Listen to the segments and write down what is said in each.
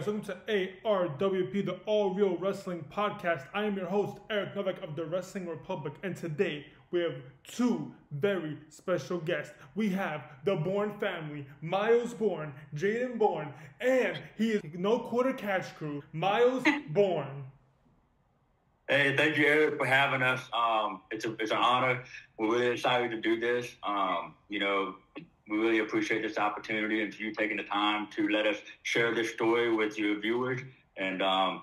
guys? Welcome to ARWP, the All Real Wrestling Podcast. I am your host, Eric Novak of the Wrestling Republic, and today we have two very special guests. We have the Borne family, MYLES BORNE, Jadyn Borne, and he is no quarter cash crew, MYLES BORNE. Hey, thank you, Eric, for having us. It's an honor. We're really excited to do this. We really appreciate this opportunity and you taking the time to let us share this story with your viewers, and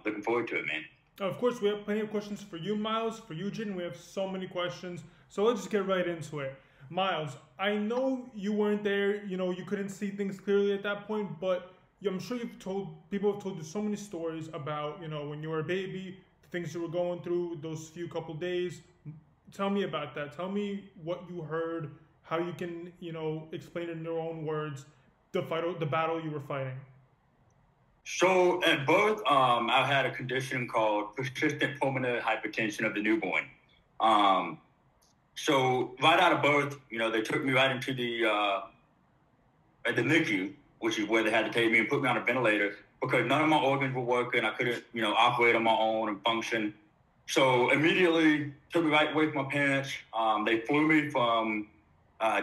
looking forward to it, man. Of course, we have plenty of questions for you, MYLES, for you, Jadyn. We have so many questions, so let's just get right into it. MYLES, I know you weren't there, you couldn't see things clearly at that point, but I'm sure people have told you so many stories about, when you were a baby, the things you were going through, those couple days. Tell me about that. Tell me what you heard, how you can, explain in your own words the battle you were fighting. So at birth, I had a condition called persistent pulmonary hypertension of the newborn. So right out of birth, they took me right into the NICU, which is where they had to take me and put me on a ventilator because none of my organs were working. I couldn't, operate on my own and function. So immediately took me right away from my parents. They flew me from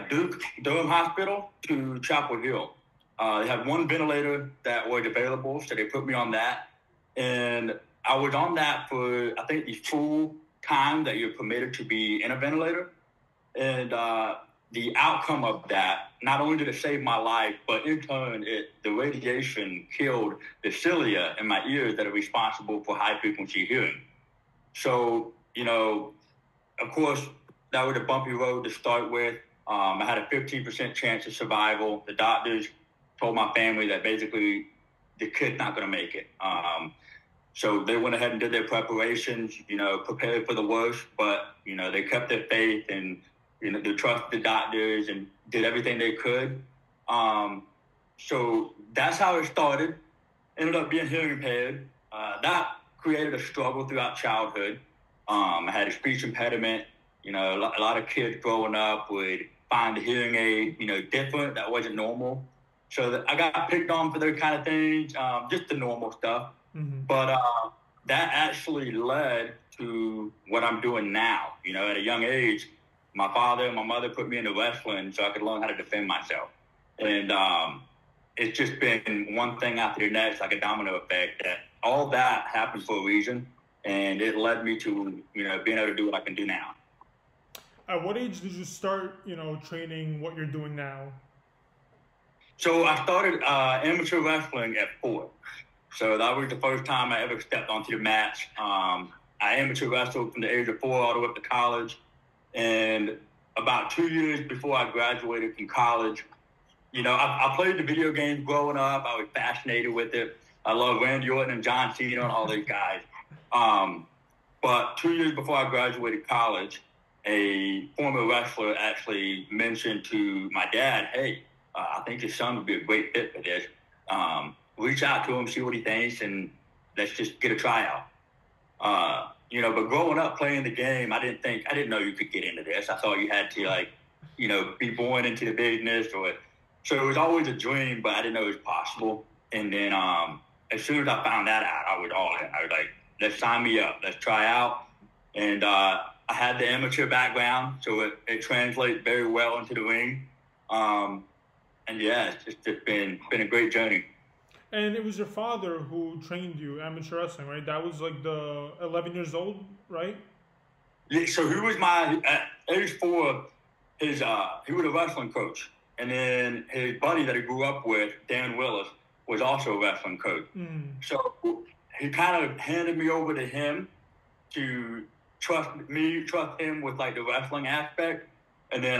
Durham Hospital to Chapel Hill. They had one ventilator that was available, so they put me on that. And I was on that for, I think, the full time that you're permitted to be in a ventilator. And the outcome of that, not only did it save my life, but in turn, the radiation killed the cilia in my ears that are responsible for high-frequency hearing. So, of course, that was a bumpy road to start with. I had a 15% chance of survival. The doctors told my family that basically the kid's not going to make it. So they went ahead and did their preparations, prepared for the worst, but, they kept their faith and, they trusted the doctors and did everything they could. So that's how it started. Ended up being hearing impaired. That created a struggle throughout childhood. I had a speech impediment. A lot of kids growing up would find the hearing aid, different. That wasn't normal. So I got picked on for those kind of things, just the normal stuff. Mm-hmm. But that actually led to what I'm doing now. At a young age, my father and my mother put me into wrestling so I could learn how to defend myself. And it's just been one thing after the next, like a domino effect, that all that happened for a reason. And it led me to, being able to do what I can do now. At what age did you start, training what you're doing now? So I started amateur wrestling at 4. So that was the first time I ever stepped onto the mat. I amateur wrestled from the age of 4 all the way up to college. And about 2 years before I graduated from college, I played the video games growing up. I was fascinated with it. I love Randy Orton and John Cena and all these guys. But 2 years before I graduated college, a former wrestler actually mentioned to my dad, hey, I think his son would be a great fit for this. Reach out to him, see what he thinks, and let's just get a tryout. But growing up playing the game, I didn't know you could get into this. I thought you had to be born into the business so it was always a dream, but I didn't know it was possible. And then as soon as I found that out, I was all in. I was like, let's sign me up. Let's try out. And I had the amateur background, so it translates very well into the ring. And yeah, it's just been a great journey. And it was your father who trained you amateur wrestling, right? That was like the 11 years old, right? Yeah, so he was at age 4, he was a wrestling coach. And then his buddy that he grew up with, Dan Willis, was also a wrestling coach. Mm. So he kind of handed me over to him to trust him with like the wrestling aspect. And then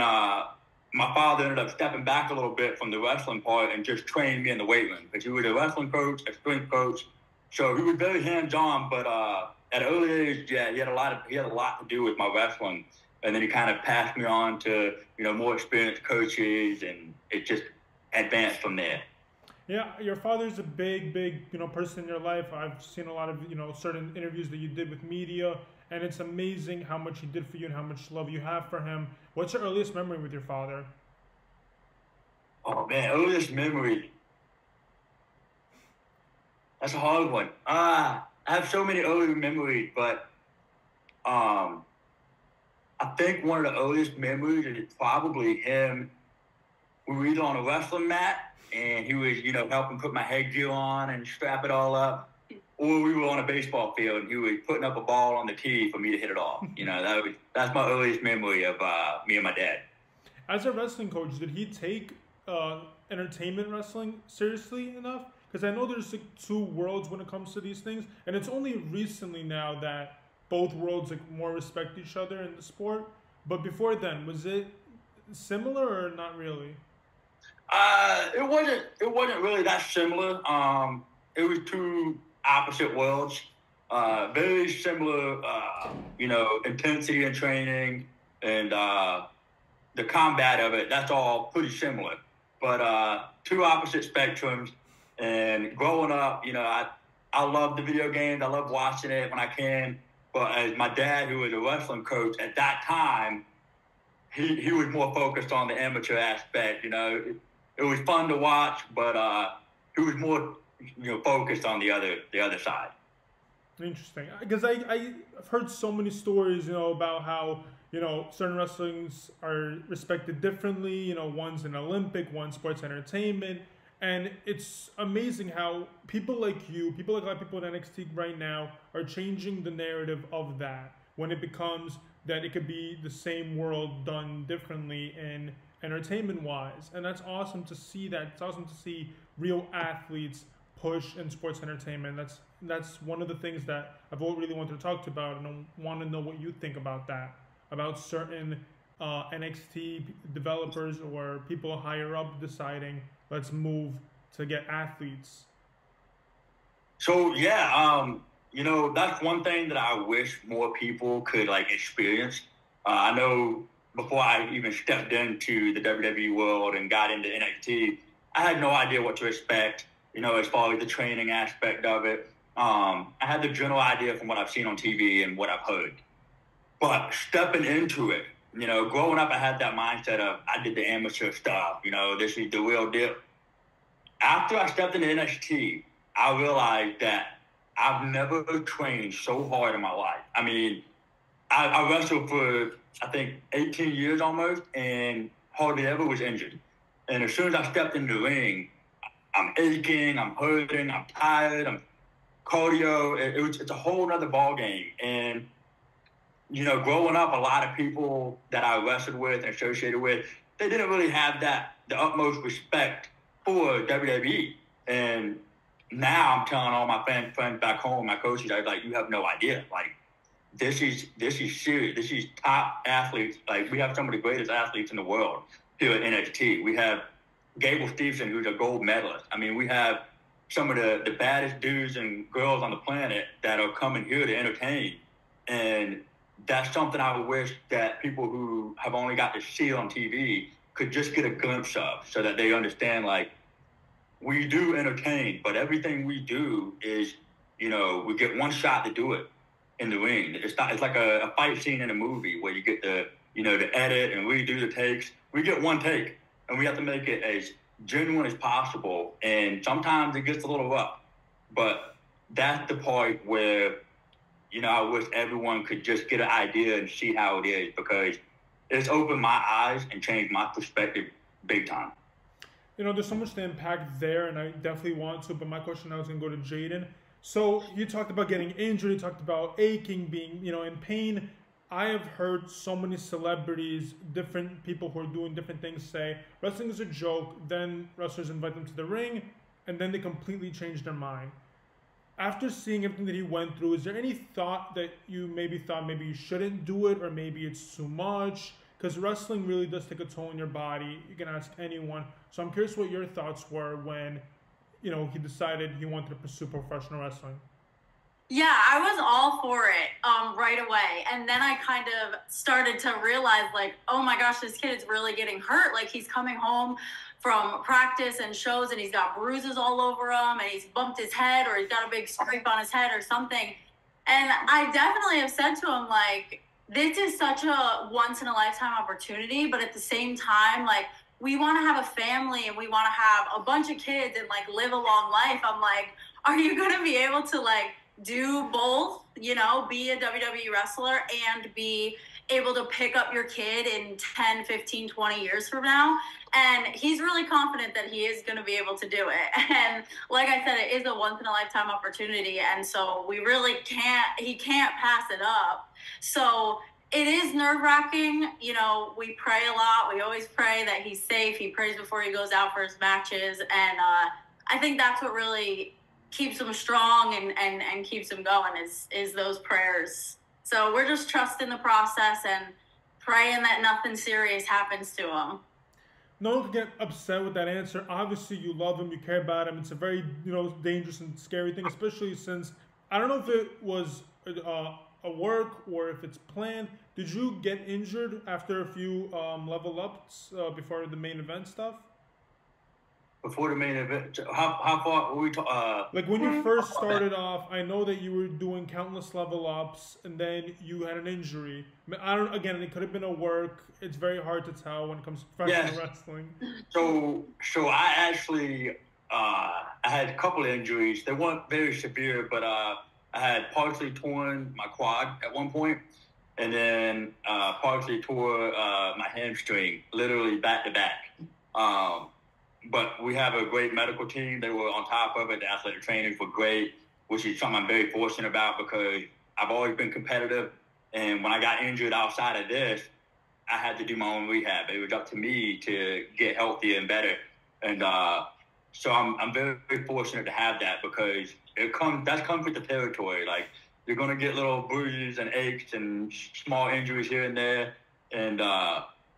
my father ended up stepping back a little bit from the wrestling part and just trained me in the weight room because he was a wrestling coach, a strength coach. So he was very hands-on, but at an early age, yeah, he had a lot to do with my wrestling. And then he kind of passed me on to, more experienced coaches, and it just advanced from there. Yeah, your father's a big, person in your life. I've seen a lot of, certain interviews that you did with media, and it's amazing how much he did for you and how much love you have for him. What's your earliest memory with your father? Oh, man, earliest memory. That's a hard one. I have so many early memories, but I think one of the earliest memories is probably him. We were either on a wrestling mat and he was, helping put my headgear on and strap it all up, or we were on a baseball field and he was putting up a ball on the tee for me to hit it off. That's my earliest memory of me and my dad. As a wrestling coach, did he take entertainment wrestling seriously enough? Because I know there's like two worlds when it comes to these things, and it's only recently now that both worlds like more respect each other in the sport. But before then, was it similar or not really? It wasn't really that similar. It was two opposite worlds. Very similar, intensity and training and the combat of it. That's all pretty similar, but two opposite spectrums. And growing up, I love the video games. I love watching it when I can. But as my dad, who was a wrestling coach at that time, he was more focused on the amateur aspect. It was fun to watch, but he was more focused on the other side. Interesting, because I've heard so many stories, about how certain wrestlings are respected differently. One's an Olympic, one's sports entertainment, and it's amazing how people like you, people like a lot of people in NXT right now, are changing the narrative of that when it becomes that it could be the same world done differently in entertainment-wise, and that's awesome to see. That it's awesome to see real athletes push in sports entertainment. That's one of the things that I've really wanted to talk about, and I want to know what you think about that, about certain NXT developers or people higher up deciding let's move to get athletes. So yeah, that's one thing that I wish more people could experience. I know before I even stepped into the WWE world and got into NXT, I had no idea what to expect, as far as the training aspect of it. I had the general idea from what I've seen on TV and what I've heard. But stepping into it, growing up, I had that mindset of I did the amateur stuff, this is the real deal. After I stepped into NXT, I realized that I've never trained so hard in my life. I mean, I wrestled for, I think, 18 years almost, and hardly ever was injured. And as soon as I stepped in the ring, I'm aching, I'm hurting, I'm tired, I'm cardio. It's a whole other ball game. And, growing up, a lot of people that I wrestled with and associated with, they didn't really have the utmost respect for WWE. And now I'm telling all my friends back home, my coaches, I was like, you have no idea. This is serious. This is top athletes. We have some of the greatest athletes in the world here at NXT. We have Gable Steveson, who's a gold medalist. I mean, we have some of the baddest dudes and girls on the planet that are coming here to entertain. And that's something I wish that people who have only got to see it on TV could just get a glimpse of, so that they understand, we do entertain, but everything we do is, we get one shot to do it in the ring. It's like a fight scene in a movie where you get the edit and redo the takes. We get one take, and we have to make it as genuine as possible. And sometimes it gets a little rough, but that's the part where, I wish everyone could just get an idea and see how it is, because it's opened my eyes and changed my perspective big time. There's so much to impact there, and I definitely want to, but my question now is going to go to Jadyn. So you talked about getting injured, you talked about aching, being, in pain. I have heard so many celebrities, different people who are doing different things say, wrestling is a joke, then wrestlers invite them to the ring, and then they completely change their mind. After seeing everything that he went through, is there any thought that you maybe you shouldn't do it, or maybe it's too much? Because wrestling really does take a toll on your body. You can ask anyone. So I'm curious what your thoughts were when, he decided he wanted to pursue professional wrestling. Yeah, I was all for it right away. And then I kind of started to realize, oh my gosh, this kid is really getting hurt. He's coming home from practice and shows, and he's got bruises all over him, and he's bumped his head, or he's got a big scrape on his head or something. And I definitely have said to him, this is such a once-in-a-lifetime opportunity, but at the same time, we want to have a family, and we want to have a bunch of kids and, live a long life. I'm are you going to be able to like do both, you know, be a WWE wrestler and be able to pick up your kid in 10, 15, 20 years from now? And he's really confident that he is going to be able to do it. And like I said, it is a once-in-a-lifetime opportunity. And so we really he can't pass it up. So it is nerve-wracking. You know, we pray a lot. We always pray that he's safe. He prays before he goes out for his matches. And I think that's what really keeps him strong and keeps him going is those prayers. So we're just trusting the process and praying that nothing serious happens to him. No one can get upset with that answer. Obviously, you love him, you care about him. It's a very, you know, dangerous and scary thing, especially since I don't know if it was a work or if it's planned. Did you get injured after a few level ups before the main event stuff? Before the main event, how far were we talking? Like when you first started off, I know that you were doing countless level ups, and then you had an injury. I don't. Again, it could have been a work. It's very hard to tell when it comes to professional wrestling. So I actually I had a couple of injuries. They weren't very severe, but I had partially torn my quad at one point, and then partially tore my hamstring, literally back to back. But we have a great medical team. They were on top of it. The athletic trainers were great, which is something I'm very fortunate about because I've always been competitive. And when I got injured outside of this, I had to do my own rehab. It was up to me to get healthier and better. And so I'm very, very fortunate to have that because that comes with the territory. Like, you're going to get little bruises and aches and small injuries here and there. And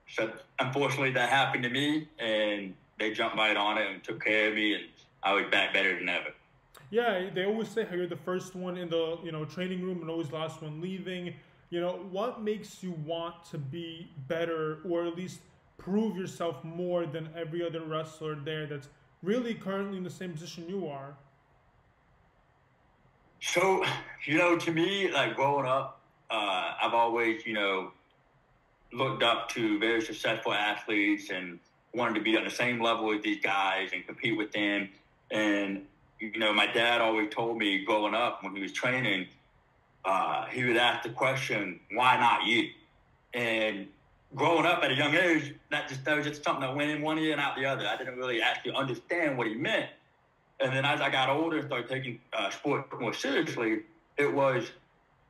so unfortunately that happened to me, and they jumped right on it and took care of me, and I was back better than ever. Yeah, they always say how you're the first one in the, you know, training room and always the last one leaving. You know, what makes you want to be better or at least prove yourself more than every other wrestler there that's really currently in the same position you are? So, you know, to me, like growing up, I've always, you know, looked up to very successful athletes and wanted to be on the same level as these guys and compete with them. And, you know, my dad always told me growing up when he was training, he would ask the question, why not you? And growing up at a young age, that was just something that went in one ear and out the other. I didn't really actually understand what he meant. And then as I got older and started taking sport more seriously, it was,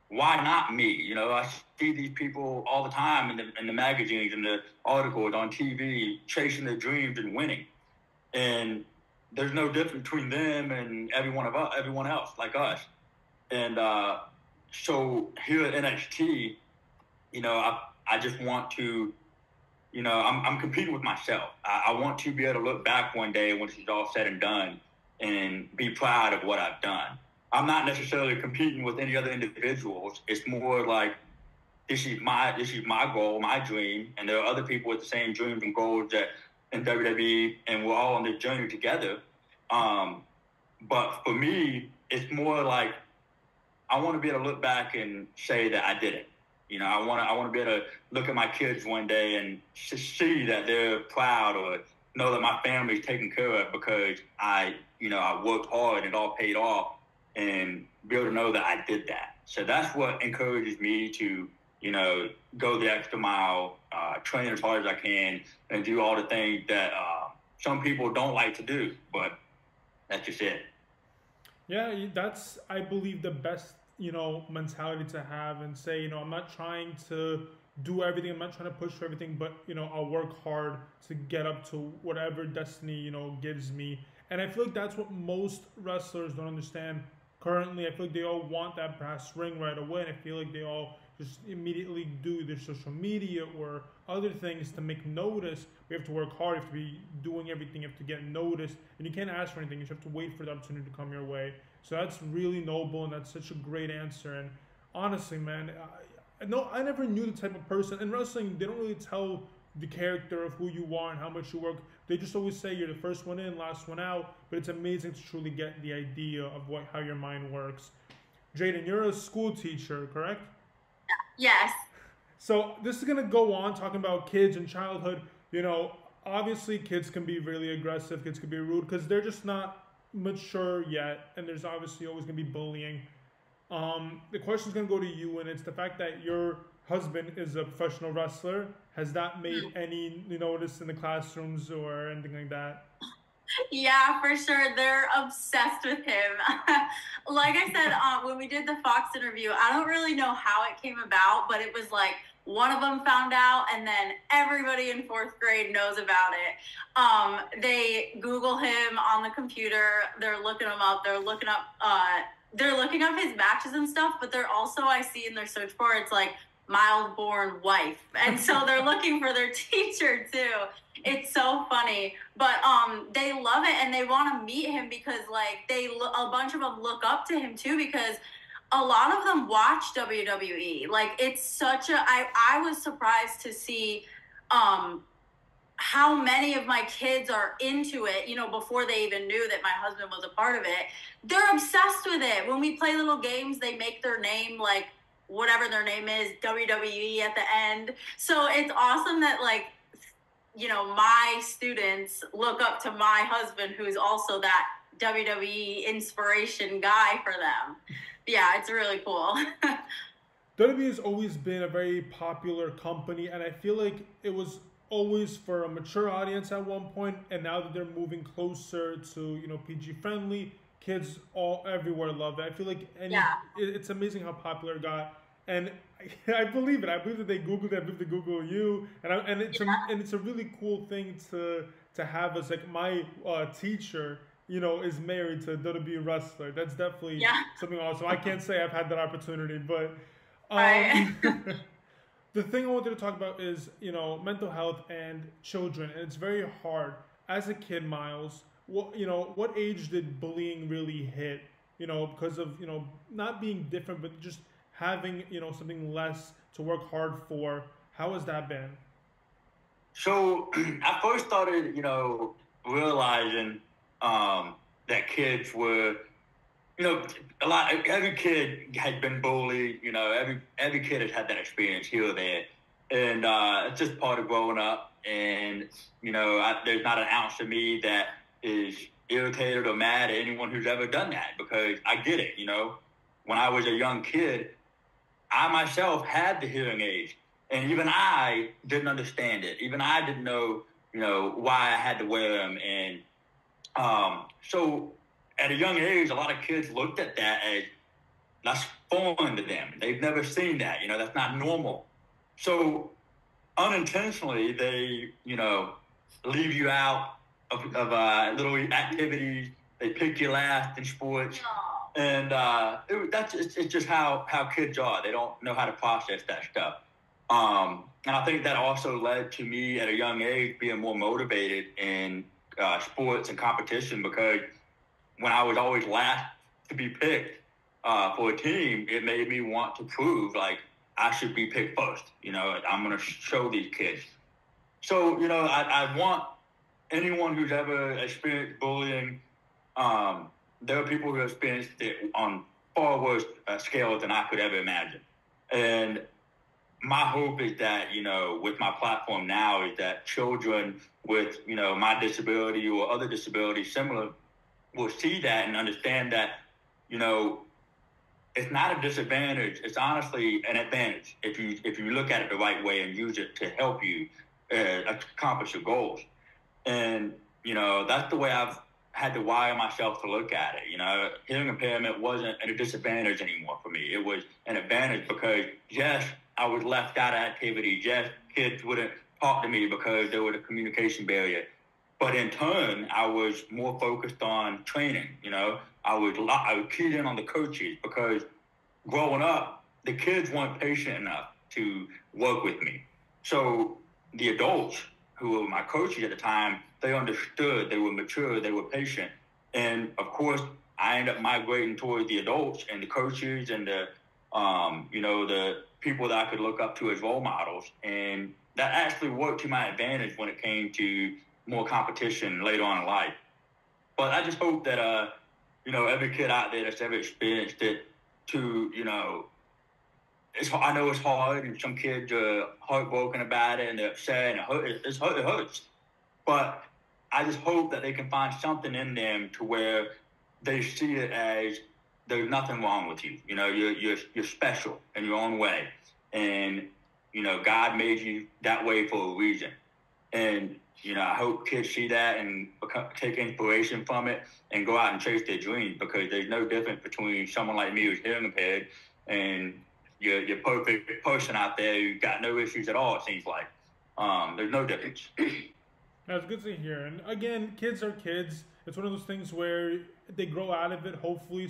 why not me? You know, I see these people all the time in the magazines and the articles on TV chasing their dreams and winning. And there's no difference between them and everyone else like us. And so here at NXT, you know, I just want to, you know, I'm competing with myself. I want to be able to look back one day when this is all said and done and be proud of what I've done. I'm not necessarily competing with any other individuals. It's more like this is my goal, my dream, and there are other people with the same dreams and goals that in WWE, and we're all on this journey together. But for me, it's more like I want to be able to look back and say that I did it. You know, I want to be able to look at my kids one day and see that they're proud or know that my family's taken care of because I worked hard and it all paid off. And be able to know that I did that. So that's what encourages me to, you know, go the extra mile, train as hard as I can, and do all the things that some people don't like to do. But that's just it. Yeah, that's, I believe, the best, you know, mentality to have and say, you know, I'm not trying to do everything. I'm not trying to push for everything, but, you know, I'll work hard to get up to whatever destiny, you know, gives me. And I feel like that's what most wrestlers don't understand. Currently, I feel like they all want that brass ring right away, and I feel like they all just immediately do their social media or other things to make notice. We have to work hard, you have to be doing everything, you have to get noticed, and you can't ask for anything, you just have to wait for the opportunity to come your way. So that's really noble, and that's such a great answer. And honestly, man, I never knew the type of person. In wrestling, they don't really tell the character of who you are and how much you work. They just always say you're the first one in, last one out, but it's amazing to truly get the idea of how your mind works. Jadyn, you're a school teacher, correct? Yes. So this is going to go on talking about kids and childhood. You know, obviously kids can be really aggressive, kids can be rude because they're just not mature yet, and there's obviously always going to be bullying. The question's going to go to you, and it's the fact that your husband is a professional wrestler. Has that made any notice in the classrooms or anything like that? Yeah, for sure. They're obsessed with him. Like I said, when we did the Fox interview, I don't really know how it came about, but it was like one of them found out, and then everybody in 4th grade knows about it. They Google him on the computer. They're looking him up. They're looking up his matches and stuff, but they're also, I see in their search bar, it's like MYLES BORNE wife. And so they're looking for their teacher too. It's so funny, but they love it, and they want to meet him because like a bunch of them look up to him too, because a lot of them watch WWE. Like, it's such a, I was surprised to see how many of my kids are into it, before they even knew that my husband was a part of it. They're obsessed with it. When we play little games, they make their name like whatever their name is, WWE at the end. So it's awesome that like, my students look up to my husband, who's also that WWE inspiration guy for them. Yeah, it's really cool. WWE has always been a very popular company, and I feel like it was always for a mature audience at one point, and now that they're moving closer to PG friendly, kids everywhere love it. I feel like it's amazing how popular it got, and I believe it. I believe that they Googled it. I believe they Google you, and it's a really cool thing to have as like my teacher. Is married to a WWE wrestler. That's definitely something awesome. I can't say I've had that opportunity, but the thing I wanted to talk about is, mental health and children, and it's very hard. As a kid, Miles, what age did bullying really hit? Because of, not being different, but just having, something less to work hard for. How has that been? So I first started, realizing that kids were, every kid had been bullied, every kid has had that experience here or there. And it's just part of growing up. And, there's not an ounce of me that is irritated or mad at anyone who's ever done that, because I get it, When I was a young kid, I myself had the hearing aids, and even I didn't understand it. Even I didn't know, why I had to wear them. And so at a young age, a lot of kids looked at that as that's foreign to them. They've never seen that, that's not normal. So unintentionally, they, leave you out of little activities. They pick you last in sports. And it's just how kids are. They don't know how to process that stuff. And I think that also led to me at a young age being more motivated in sports and competition, because when I was always last to be picked for a team, it made me want to prove like I should be picked first. I'm going to show these kids. So, I want anyone who's ever experienced bullying, there are people who have experienced it on far worse scales than I could ever imagine. And my hope is that, with my platform now, is that children with, my disability or other disabilities similar will see that and understand that, it's not a disadvantage. It's honestly an advantage if you look at it the right way and use it to help you accomplish your goals. And, that's the way I've had to wire myself to look at it. Hearing impairment wasn't a disadvantage anymore for me. It was an advantage because, yes, I was left out of activities. Yes, kids wouldn't talk to me because there was a communication barrier. But in turn, I was more focused on training. I would key in on the coaches, because growing up, the kids weren't patient enough to work with me. So the adults who were my coaches at the time, they understood, they were mature, they were patient. And of course, I ended up migrating towards the adults and the coaches and the people that I could look up to as role models. And that actually worked to my advantage when it came to more competition later on in life. But I just hope that, every kid out there that's ever experienced it to, I know it's hard, and some kids are heartbroken about it and they're upset, and it hurts. But I just hope that they can find something in them to where they see it as there's nothing wrong with you. You know, you're special in your own way, and you know, God made you that way for a reason. And you know, I hope kids see that and take inspiration from it and go out and chase their dreams, because there's no difference between someone like me who's hearing impaired and you're perfect person out there who got no issues at all, it seems like. There's no difference. That's good to hear. And again, kids are kids. It's one of those things where they grow out of it. Hopefully,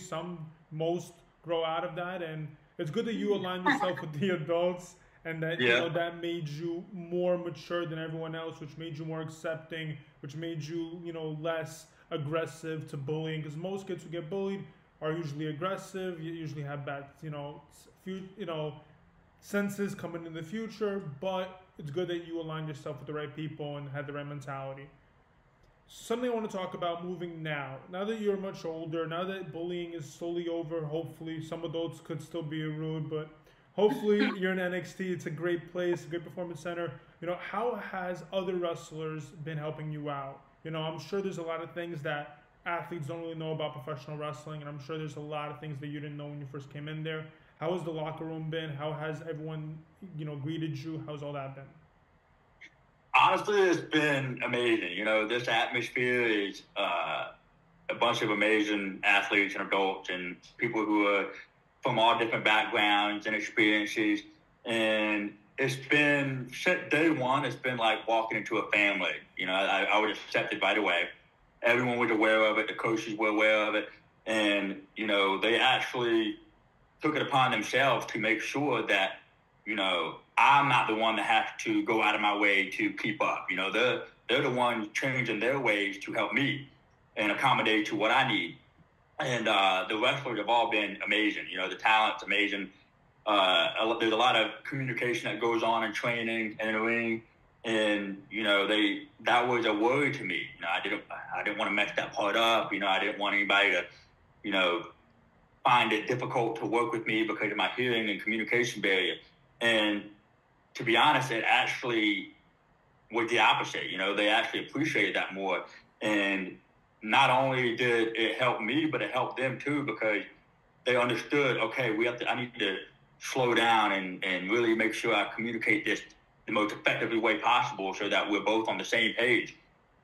most grow out of that. And it's good that you align yourself with the adults, and that you know that made you more mature than everyone else, which made you more accepting, which made you less aggressive to bullying. Because most kids who get bullied are usually aggressive. You usually have bad senses coming in the future. But it's good that you aligned yourself with the right people and had the right mentality. Something I want to talk about moving now. Now that you're much older, now that bullying is slowly over, hopefully, some adults could still be rude, but hopefully you're in NXT. It's a great place, a great performance center. How has other wrestlers been helping you out? I'm sure there's a lot of things that athletes don't really know about professional wrestling, and I'm sure there's a lot of things that you didn't know when you first came in there. How has the locker room been? How has everyone, greeted you? How's all that been? Honestly, it's been amazing. This atmosphere is a bunch of amazing athletes and adults and people who are from all different backgrounds and experiences. And it's been, since day one, it's been like walking into a family. I was accepted right away. Everyone was aware of it. The coaches were aware of it. And, they actually took it upon themselves to make sure that, I'm not the one that has to go out of my way to keep up. They're the ones changing their ways to help me and accommodate to what I need. And the wrestlers have all been amazing. The talent's amazing. There's a lot of communication that goes on in training and in the ring. And, that was a worry to me. I didn't want to mess that part up. I didn't want anybody to, find it difficult to work with me because of my hearing and communication barrier. And to be honest, it actually was the opposite. They actually appreciated that more. And not only did it help me, but it helped them too, because they understood, okay, I need to slow down and really make sure I communicate this the most effectively way possible so that we're both on the same page.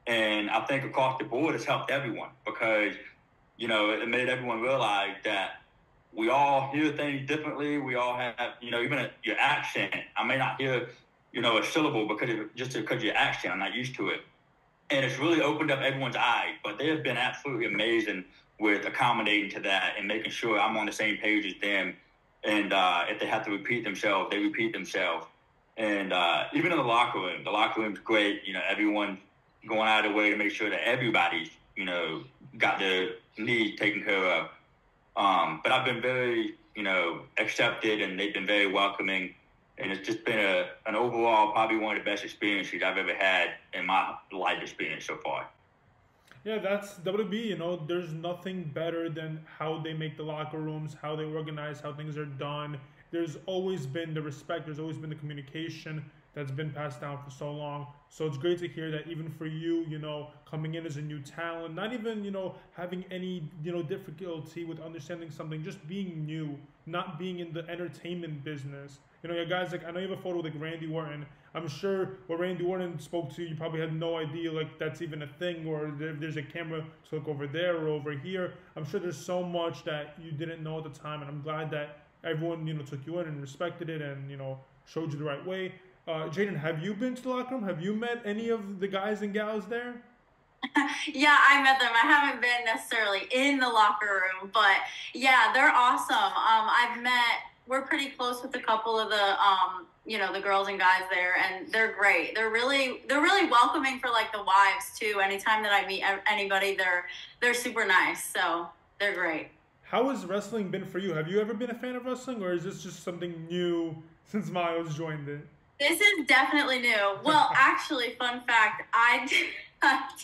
And I think across the board, it's helped everyone, because, it made everyone realize that we all hear things differently. We all have, even your accent. I may not hear, a syllable because of your accent. I'm not used to it. And it's really opened up everyone's eyes. But they have been absolutely amazing with accommodating to that and making sure I'm on the same page as them. And if they have to repeat themselves, they repeat themselves. And even in the locker room's great. Everyone's going out of the way to make sure that everybody's, got their needs taken care of. But I've been very, accepted, and they've been very welcoming. And it's just been an overall, probably one of the best experiences I've ever had in my life experience so far. Yeah, that's WWE. There's nothing better than how they make the locker rooms, how they organize, how things are done. There's always been the respect. There's always been the communication that's been passed down for so long. So it's great to hear that even for you, coming in as a new talent, not even, having any, difficulty with understanding something, just being new, not being in the entertainment business. Guys, I know you have a photo with Randy Orton. I'm sure when Randy Orton spoke to you, you probably had no idea that's even a thing, or if there's a camera to look over there or over here. I'm sure there's so much that you didn't know at the time, and I'm glad that everyone, took you in and respected it and, showed you the right way. Jadyn, have you been to the locker room? Have you met any of the guys and gals there? Yeah, I met them. I haven't been necessarily in the locker room, but yeah, they're awesome. We're pretty close with a couple of the, the girls and guys there, and they're great. They're really welcoming for the wives too. Anytime that I meet anybody, they're super nice. So they're great. How has wrestling been for you? Have you ever been a fan of wrestling, or is this just something new since Miles joined it? This is definitely new. Well, actually, fun fact, I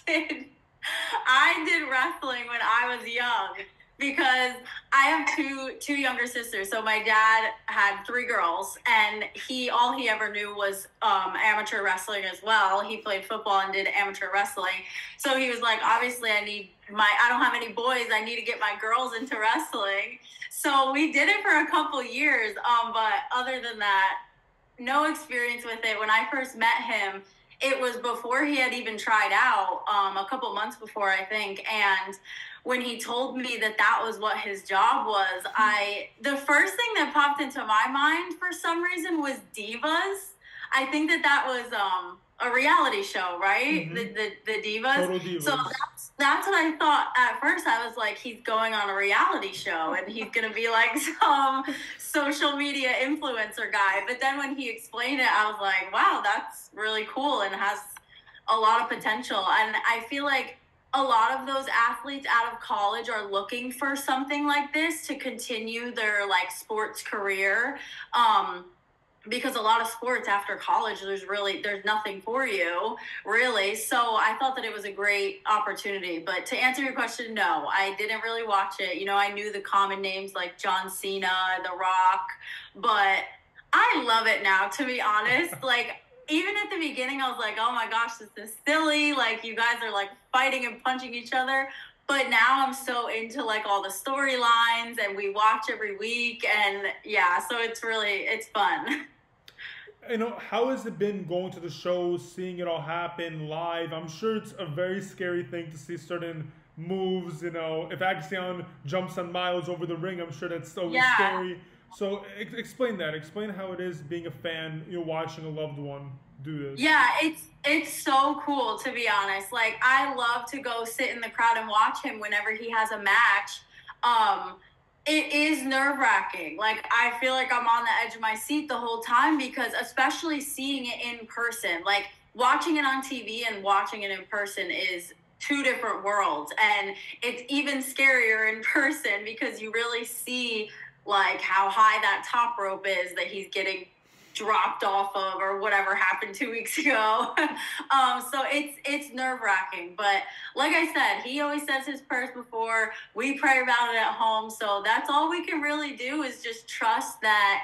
did wrestling when I was young. because I have two younger sisters. So my dad had 3 girls, and all he ever knew was amateur wrestling as well. He played football and did amateur wrestling. So he was like, obviously I don't have any boys. I need to get my girls into wrestling. So we did it for a couple years. But other than that, no experience with it. When I first met him, it was before he had even tried out, a couple months before, I think. And when he told me that was what his job was, the first thing that popped into my mind for some reason was Divas. I think that was a reality show, right? Mm-hmm. The Divas. Total Divas. So that's what I thought at first. I was like, he's going on a reality show and he's gonna be like some social media influencer guy. But then when he explained it, I was like, wow, that's really cool and has a lot of potential. And I feel like a lot of those athletes out of college are looking for something like this to continue their like sports career. Because a lot of sports after college, there's nothing for you, really. So I thought that it was a great opportunity. But to answer your question, no, I didn't really watch it. You know, I knew the common names like John Cena, The Rock, but I love it now, to be honest. Like, even at the beginning, I was like, oh my gosh, this is silly. Like, you guys are like fighting and punching each other. But now I'm so into like all the storylines, and we watch every week, and yeah, so it's fun. You know, how has it been going to the shows, seeing it all happen live? I'm sure it's a very scary thing to see certain moves. You know, if Axion jumps on Myles over the ring, I'm sure that's so scary. So explain that. Explain how it is being a fan, you know, watching a loved one do this. Yeah, it's so cool, to be honest. Like, I love to go sit in the crowd and watch him whenever he has a match. It is nerve-wracking. Like, I feel like I'm on the edge of my seat the whole time, because especially seeing it in person, like watching it on TV and watching it in person is 2 different worlds. And it's even scarier in person because you really see like how high that top rope is that he's getting dropped off of, or whatever happened 2 weeks ago. So it's nerve-wracking, but like I said, he always says his prayers before. We pray about it at home, so that's all we can really do, is just trust that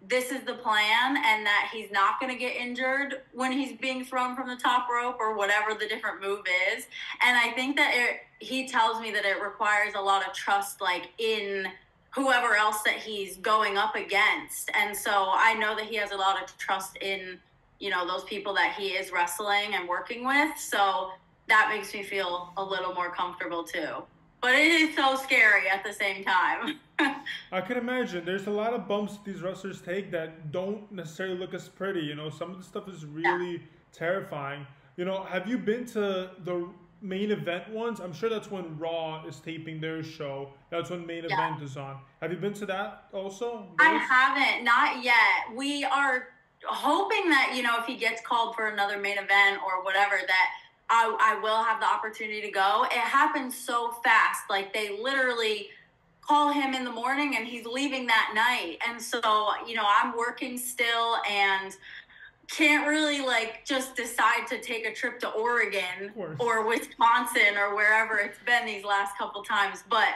this is the plan and that he's not going to get injured when he's being thrown from the top rope or whatever the different move is. And I think that he tells me that it requires a lot of trust, like in whoever else that he's going up against. And so I know that he has a lot of trust in, you know, those people that he is wrestling and working with. So that makes me feel a little more comfortable too. But it is so scary at the same time. I can imagine. There's a lot of bumps these wrestlers take that don't necessarily look as pretty. You know, some of the stuff is really terrifying. You know, have you been to the main event ones? I'm sure that's when Raw is taping their show. That's when main event is on. Have you been to that also? I haven't, not yet. We are hoping that, you know, if he gets called for another main event or whatever, that I will have the opportunity to go. It happens so fast. Like, they literally call him in the morning and he's leaving that night. And so, you know, I'm working still and can't really like just decide to take a trip to Oregon or Wisconsin or wherever it's been these last couple times. But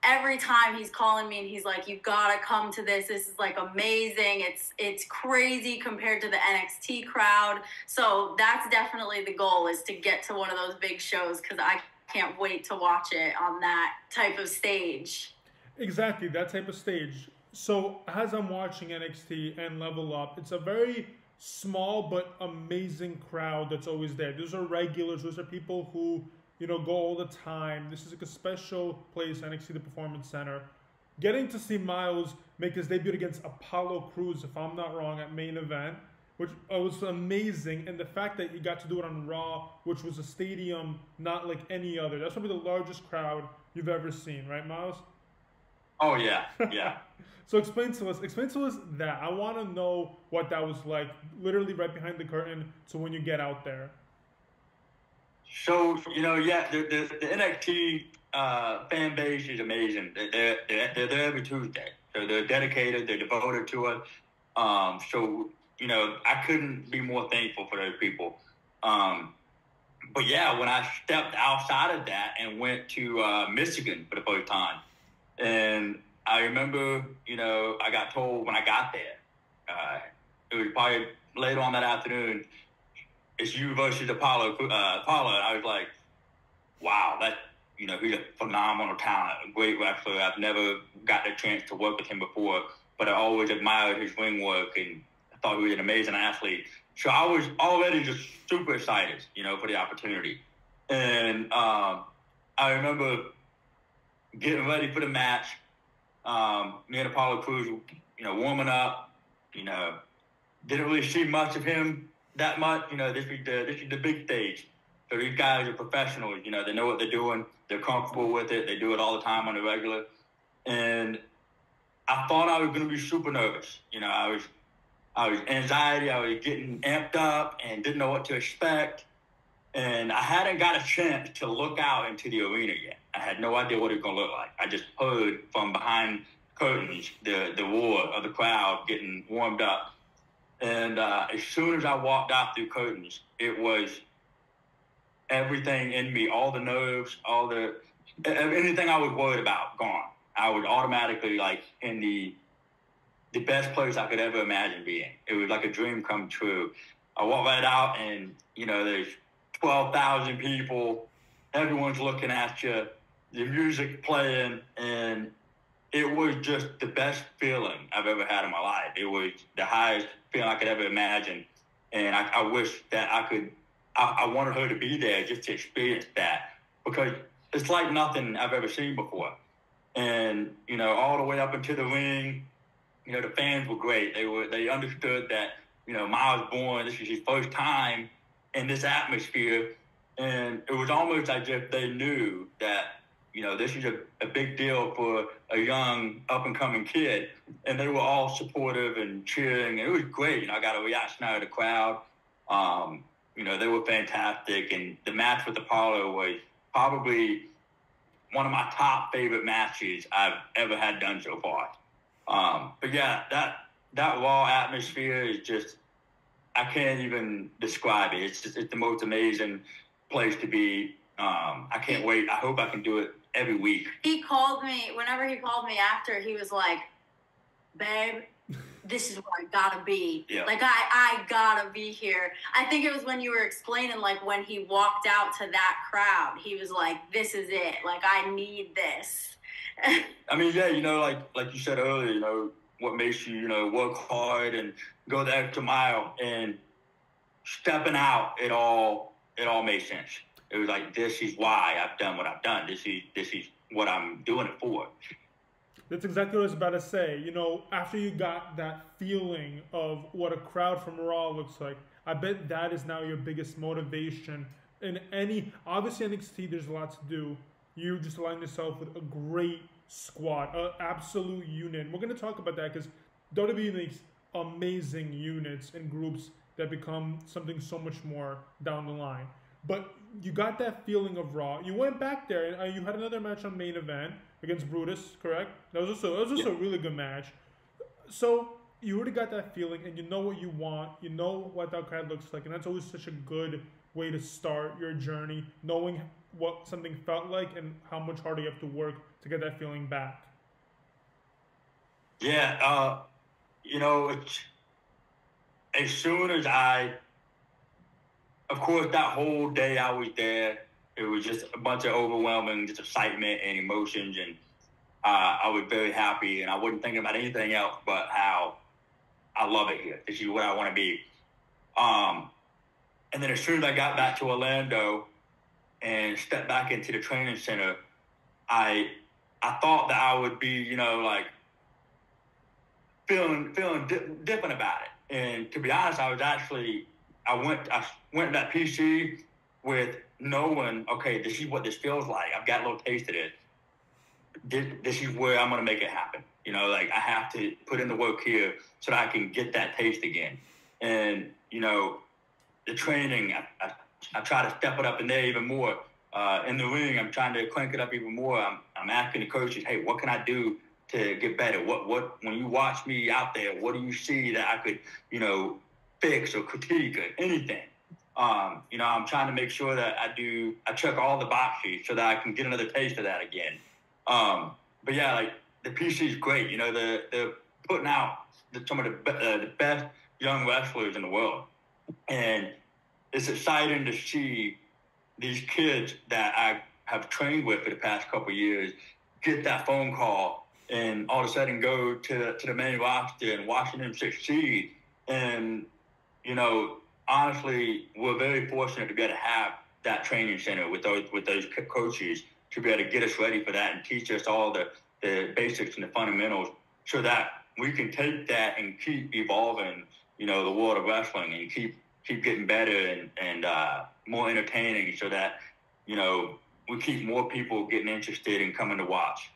every time he's calling me and he's like, you've got to come to this. This is like amazing. It's crazy compared to the NXT crowd. So that's definitely the goal, is to get to one of those big shows, because I can't wait to watch it on that type of stage. Exactly, that type of stage. So as I'm watching NXT and Level Up, it's a very small but amazing crowd that's always there. Those are regulars. Those are people who, you know, go all the time. This is like a special place, NXT, the Performance Center. Getting to see Myles make his debut against Apollo Crews, if I'm not wrong, at main event, which was amazing. And the fact that he got to do it on Raw, which was a stadium not like any other. That's probably the largest crowd you've ever seen, right, Myles? Oh, yeah, yeah. So explain to us that. I want to know what that was like, literally right behind the curtain, to when you get out there. So, you know, yeah, the NXT fan base is amazing. They're there every Tuesday. So they're dedicated, they're devoted to it. So, you know, I couldn't be more thankful for those people. But yeah, when I stepped outside of that and went to Michigan for the first time, And I remember, I got told when I got there, it was probably later on that afternoon, it's you versus Apollo. And I was like, wow, he's a phenomenal talent, a great wrestler. I've never gotten a chance to work with him before, but I always admired his ring work, and I thought he was an amazing athlete. So I was already just super excited, for the opportunity. And I remember getting ready for the match. Me and Apollo Crews, warming up. Didn't really see much of him that much. This is the big stage. So these guys are professionals. They know what they're doing. They're comfortable with it. They do it all the time on the regular. And I thought I was going to be super nervous. I was anxiety. I was getting amped up and didn't know what to expect. And I hadn't got a chance to look out into the arena yet. I had no idea what it was going to look like. I just heard from behind curtains the roar of the crowd getting warmed up. And as soon as I walked out through curtains, it was everything in me, all the nerves, anything I was worried about, gone. I was automatically in the best place I could ever imagine being. It was like a dream come true. I walked right out and, there's 12,000 people. Everyone's looking at you. The music playing, and it was just the best feeling I've ever had in my life. It was the highest feeling I could ever imagine. And I wish that I wanted her to be there just to experience that, because it's like nothing I've ever seen before. And, all the way up into the ring, the fans were great. They understood that, MYLES BORNE, this is his first time in this atmosphere. And it was almost as if they knew that, this is a big deal for a young up-and-coming kid. And they were all supportive and cheering. And it was great. I got a reaction out of the crowd. They were fantastic. And the match with Apollo was probably one of my top favorite matches I've ever had done so far. But yeah, that raw atmosphere is just, I can't even describe it. It's the most amazing place to be. I can't wait. I hope I can do it every week. Whenever he called me after, he was like, babe, this is where I gotta be. Yeah. I gotta be here. I think it was when you were explaining, when he walked out to that crowd, he was like, this is it. I need this. I mean, yeah, like you said earlier, what makes you, work hard and go the extra mile, and stepping out, it all made sense. It was like, this is why I've done what I've done. This is what I'm doing it for. That's exactly what I was about to say. After you got that feeling of what a crowd from Raw looks like, I bet that is now your biggest motivation. Obviously NXT, there's a lot to do. You just align yourself with a great squad, an absolute unit. And we're going to talk about that because WWE makes amazing units and groups that become something so much more down the line. But you got that feeling of Raw. You went back there and you had another match on main event against Brutus, correct? That was also a really good match. So you already got that feeling, and you know what you want. You know what that crowd looks like, and that's always such a good way to start your journey, knowing what something felt like and how much harder you have to work to get that feeling back. Yeah, as soon as of course, that whole day I was there, it was just a bunch of overwhelming just excitement and emotions, and I was very happy, and I wasn't thinking about anything else but how I love it here. This is where I want to be. And then as soon as I got back to Orlando and stepped back into the training center, I thought that I would be, feeling different about it. And to be honest, I went to that PC with knowing, okay, this is what this feels like. I've got a little taste of it. This is where I'm going to make it happen. I have to put in the work here so that I can get that taste again. And, the training, I try to step it up in there even more. In the ring, I'm trying to crank it up even more. I'm asking the coaches, hey, what can I do to get better? What when you watch me out there, what do you see that I could, fix or critique or anything? I'm trying to make sure that I check all the boxes so that I can get another taste of that again. but yeah, like the PC is great. You know, they're putting out some of the best young wrestlers in the world, and it's exciting to see these kids that I have trained with for the past couple of years get that phone call and all of a sudden go to the main roster and watching them succeed. And, you know, honestly, we're very fortunate to be able to have that training center with those coaches to be able to get us ready for that and teach us all the basics and the fundamentals so that we can take that and keep evolving, you know, the world of wrestling and keep getting better and more entertaining so that, you know, we keep more people getting interested in coming to watch.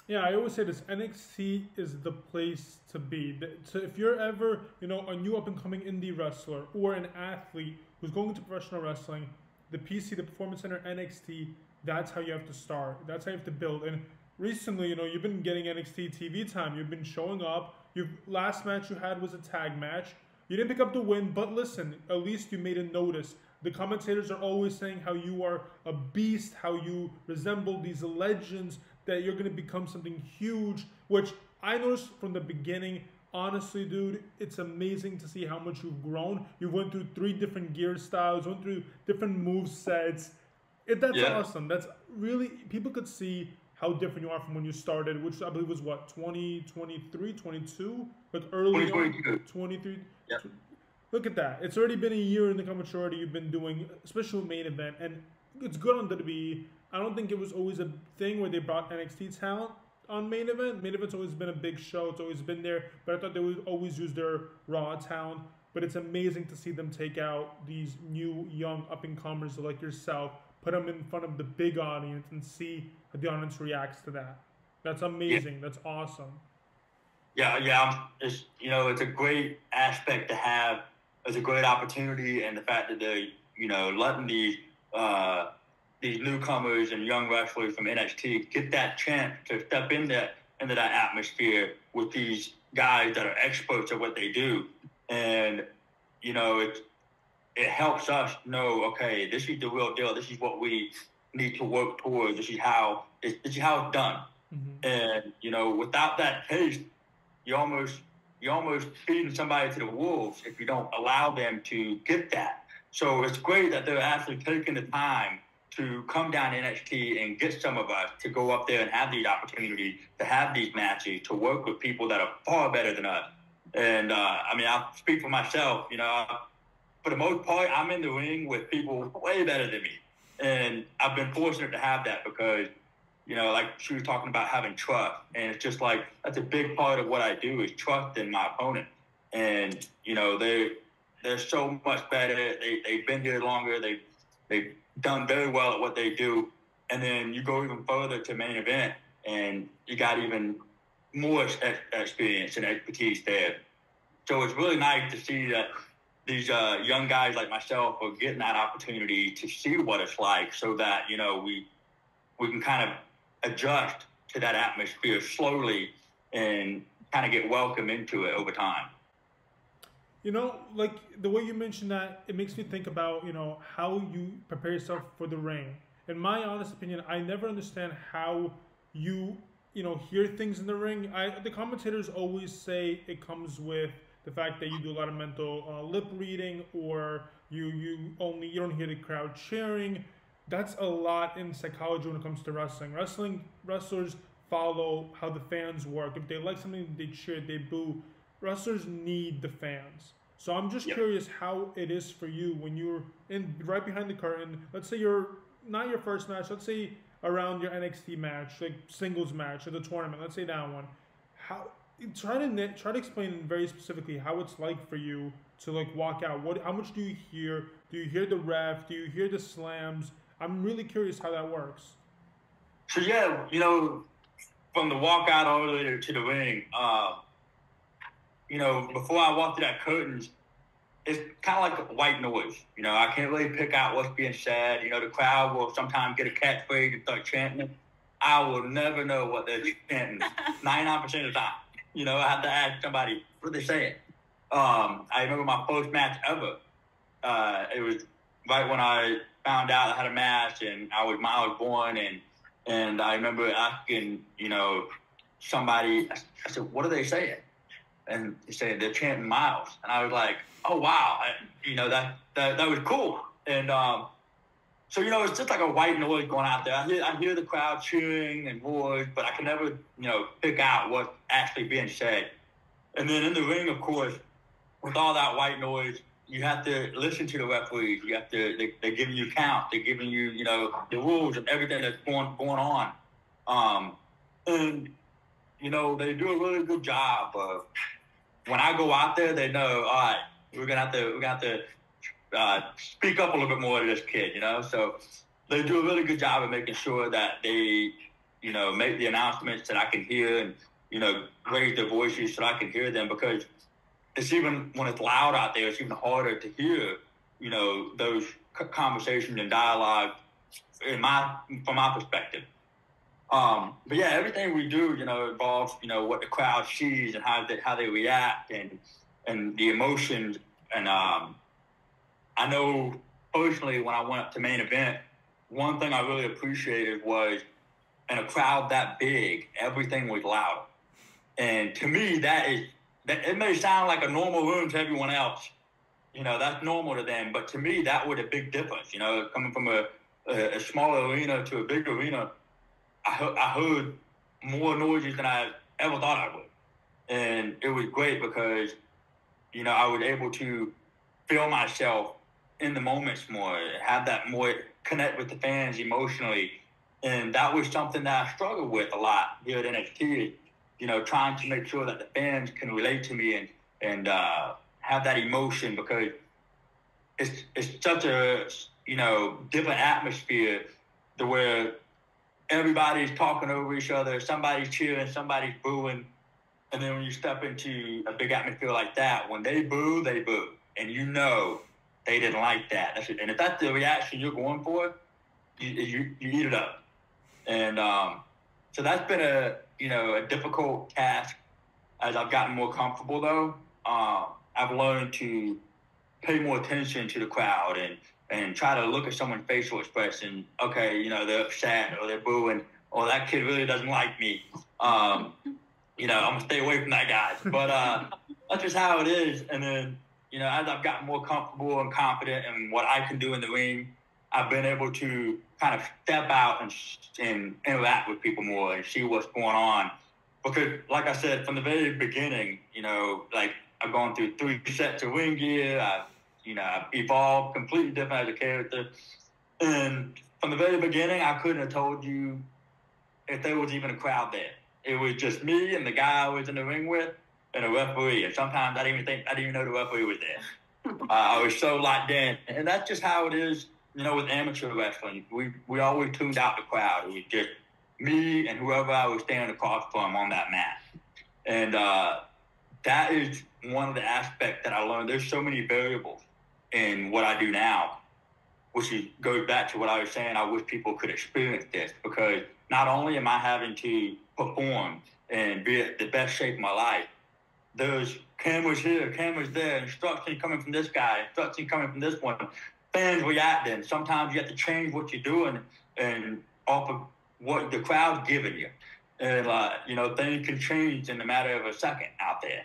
Yeah, I always say this, NXT is the place to be. So if you're ever, you know, a new up-and-coming indie wrestler or an athlete who's going into professional wrestling, the PC, the Performance Center, NXT, that's how you have to start. That's how you have to build. And recently, you know, you've been getting NXT TV time. You've been showing up. Your last match you had was a tag match. You didn't pick up the win, but listen, at least you made a notice. The commentators are always saying how you are a beast, how you resemble these legends, that you're going to become something huge, which I noticed from the beginning. Honestly, dude, it's amazing to see how much you've grown. You went through 3 different gear styles, went through different move sets. That's awesome. That's really, people could see how different you are from when you started, which I believe was what, 2023, 22? Like early on, 23. Yep. Look at that. It's already been a year in the maturity you've been doing, especially with main event, and it's good on WWE. I don't think it was always a thing where they brought NXT talent on main event. Main event's always been a big show. It's always been there, but I thought they would always use their Raw talent. But it's amazing to see them take out these new, young, up-and-comers like yourself, put them in front of the big audience, and see how the audience reacts to that. That's amazing. Yeah. That's awesome. Yeah. It's, you know, it's a great aspect to have. It's a great opportunity, and the fact that they're, you know, letting these newcomers and young wrestlers from NXT get that chance to step into that atmosphere with these guys that are experts at what they do. And, you know, it helps us know, okay, this is the real deal. This is what we need to work towards. This is how it's done. Mm-hmm. And, you know, without that taste, you're almost feeding somebody to the wolves if you don't allow them to get that. So it's great that they're actually taking the time to come down to NXT and get some of us to go up there and have these opportunities, to have these matches, to work with people that are far better than us. And, I mean, I'll speak for myself. You know, for the most part, I'm in the ring with people way better than me. And I've been fortunate to have that because, you know, like she was talking about having trust. And it's just like, that's a big part of what I do is trust in my opponent. And, you know, they're so much better. They've been here longer. They've done very well at what they do. And then you go even further to main event and you got even more experience and expertise there. So it's really nice to see that these young guys like myself are getting that opportunity to see what it's like so that, you know, we can kind of adjust to that atmosphere slowly and kind of get welcome into it over time. You know, like the way you mentioned that, it makes me think about, you know, how you prepare yourself for the ring. In my honest opinion, I never understand how you know, hear things in the ring. The commentators always say it comes with the fact that you do a lot of mental lip reading, or you don't hear the crowd cheering. That's a lot in psychology when it comes to wrestling. Wrestlers follow how the fans work. If they like something, they cheer, they boo. Wrestlers need the fans. So I'm just curious how it is for you when you're right behind the curtain. Let's say you're not your first match. Let's say around your NXT match, like singles match or the tournament. Let's say that one. Try to explain very specifically how it's like for you to like walk out. How much do you hear? Do you hear the ref? Do you hear the slams? I'm really curious how that works. So yeah, you know, from the walkout all the way to the ring, you know, before I walk through that curtains, it's kind of like white noise. You know, I can't really pick out what's being said. You know, the crowd will sometimes get a catchphrase and start chanting it. I will never know what they're chanting 99% of the time. You know, I have to ask somebody, what are they saying? I remember my first match ever. It was right when I found out I had a match, and I was MYLES BORNE, And I remember asking, somebody, I said, what are they saying? And they said, they're chanting Miles. And I was like, oh, wow. That was cool. And so, it's just like a white noise going out there. I hear the crowd cheering and roars, but I can never, pick out what's actually being said. And then in the ring, of course, with all that white noise, you have to listen to the referees. You have to, they're giving you count. They're giving you, the rules and everything that's going on. And, they do a really good job of, when I go out there, they know, all right, we're gonna have to speak up a little bit more to this kid, So they do a really good job of making sure that they, make the announcements that I can hear and, raise their voices so I can hear them, because it's even when it's loud out there, it's even harder to hear, those conversations and dialogue from my perspective. But yeah, everything we do, involves, what the crowd sees and how they react and the emotions. And I know personally when I went up to main event, one thing I really appreciated was in a crowd that big, everything was loud. And to me, that it may sound like a normal room to everyone else. That's normal to them. But to me, that was a big difference. Coming from a small arena to a big arena, I heard more noises than I ever thought I would. And it was great because, I was able to feel myself in the moments more, have that more connect with the fans emotionally. And that was something that I struggled with a lot here at NXT, trying to make sure that the fans can relate to me and have that emotion, because it's such a, different atmosphere to where everybody's talking over each other, somebody's cheering, somebody's booing. And then when you step into a big atmosphere like that, when they boo, and they didn't like that. And if that's the reaction you're going for, you eat it up. And so that's been a difficult task as I've gotten more comfortable, though. I've learned to pay more attention to the crowd and try to look at someone's facial expression. Okay, they're upset or they're booing, or that kid really doesn't like me. I'm going to stay away from that guy. But that's just how it is. And then, as I've gotten more comfortable and confident in what I can do in the ring, I've been able to kind of step out and interact with people more and see what's going on. Because, like I said, from the very beginning, I've gone through 3 sets of ring gear. I've evolved completely different as a character. And from the very beginning, I couldn't have told you if there was even a crowd there. It was just me and the guy I was in the ring with and a referee. And sometimes I didn't even know the referee was there. I was so locked in. And that's just how it is, with amateur wrestling. We always tuned out the crowd. It was just me and whoever I was standing across from on that mat. And that is one of the aspects that I learned. There's so many variables in what I do now, which goes back to what I was saying. I wish people could experience this, because not only am I having to perform and be at the best shape of my life, there's cameras here, cameras there, instruction coming from this guy, instruction coming from this one, fans reacting. Sometimes you have to change what you're doing and off of what the crowd's giving you. And, things can change in a matter of a second out there.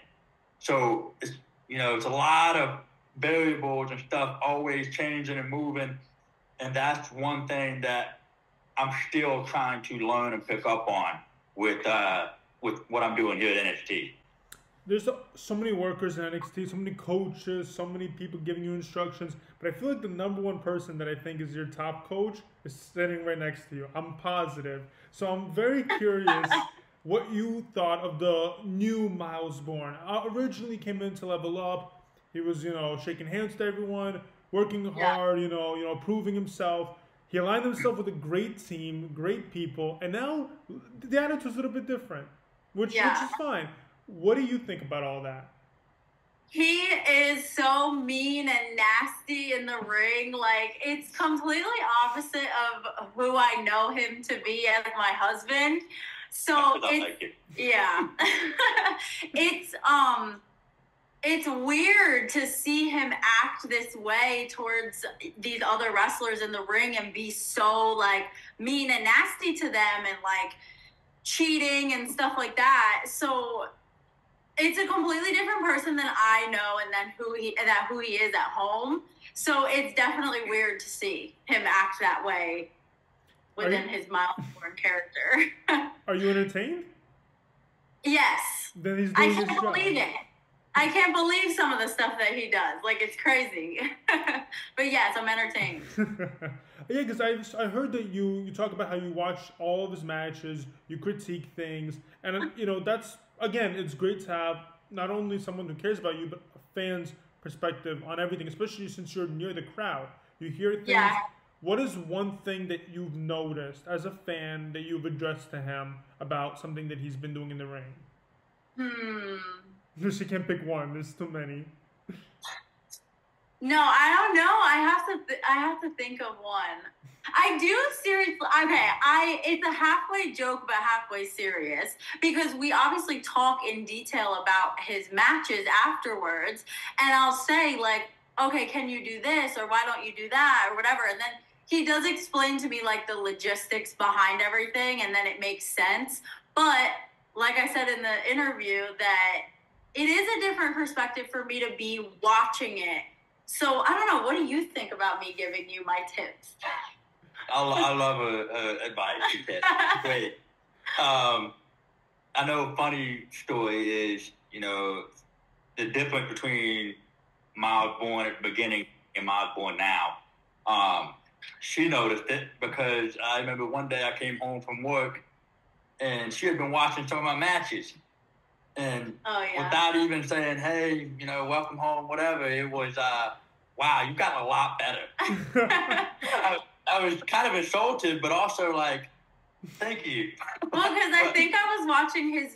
So, it's a lot of variables and stuff always changing and moving. And that's one thing that I'm still trying to learn and pick up on with what I'm doing here at NXT. There's so many workers in NXT, so many coaches, so many people giving you instructions. But I feel like the number one person that I think is your top coach is sitting right next to you. I'm positive. So I'm very curious what you thought of the new MYLES BORNE. Originally came in to level up. He was, shaking hands to everyone, working hard, proving himself. He aligned himself with a great team, great people, and now the attitude's a little bit different, which is fine. What do you think about all that? He is so mean and nasty in the ring. Like, it's completely opposite of who I know him to be as my husband. So it's weird to see him act this way towards these other wrestlers in the ring and be so like mean and nasty to them and like cheating and stuff like that. So it's a completely different person than I know and then who he is at home. So it's definitely weird to see him act that way within his Myles Borne character. Are you entertained? Yes. Then he's doing I can't believe it. I can't believe some of the stuff that he does. Like, it's crazy. But yes, I'm entertained. Yeah, because I heard that you talk about how you watch all of his matches, you critique things, and you know that's again, it's great to have not only someone who cares about you, but a fan's perspective on everything, especially since you're near the crowd. You hear things. Yeah. What is one thing that you've noticed as a fan that you've addressed to him about something that he's been doing in the ring? She can't pick one. There's too many. No, I don't know. I have to think of one. I do seriously. Okay, it's a halfway joke but halfway serious because we obviously talk in detail about his matches afterwards, and I'll say like, okay, can you do this or why don't you do that or whatever, and then he does explain to me like the logistics behind everything, and then it makes sense. But like I said in the interview, that it is a different perspective for me to be watching it. So I don't know. What do you think about me giving you my tips? I love advice. Great. I know a funny story is, you know, the difference between Myles Borne at the beginning and Myles Borne now. She noticed it because I remember one day I came home from work and she had been watching some of my matches. And without even saying, hey, you know, welcome home, whatever, it was, wow, you got a lot better. I was kind of insulted, but also like, thank you. Well, because I think I was watching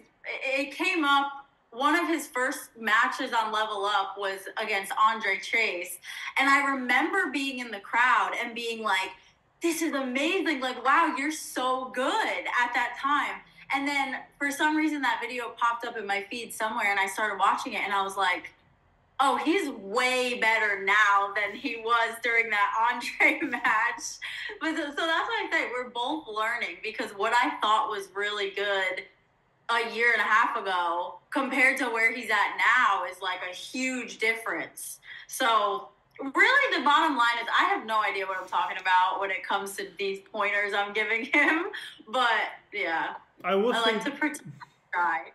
it came up, one of his first matches on Level Up was against Andre Chase. And I remember being in the crowd and being like, this is amazing. Like, wow, you're so good at that time. And then for some reason that video popped up in my feed somewhere and I started watching it and I was like, oh, he's way better now than he was during that Andre match. But so that's why I say we're both learning because what I thought was really good a year and a half ago compared to where he's at now is like a huge difference. So really the bottom line is I have no idea what I'm talking about when it comes to these pointers I'm giving him. But yeah. I like to try.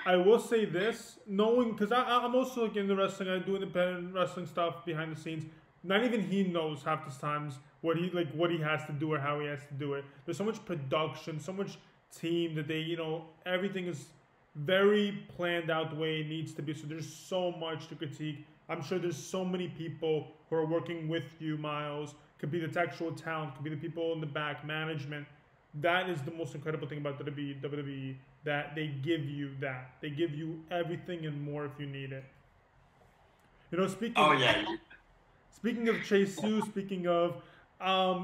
I will say this, knowing, because I'm also like in the wrestling, I do independent wrestling stuff behind the scenes. Not even he knows half the times what he has to do or how he has to do it. There's so much production, so much team that they, you know, everything is very planned out the way it needs to be. So there's so much to critique. I'm sure there's so many people who are working with you, Myles. Could be the actual talent, could be the people in the back, management. That is the most incredible thing about the WWE, that they give you that. They give you everything and more if you need it. You know, speaking of Chase Sue, speaking of,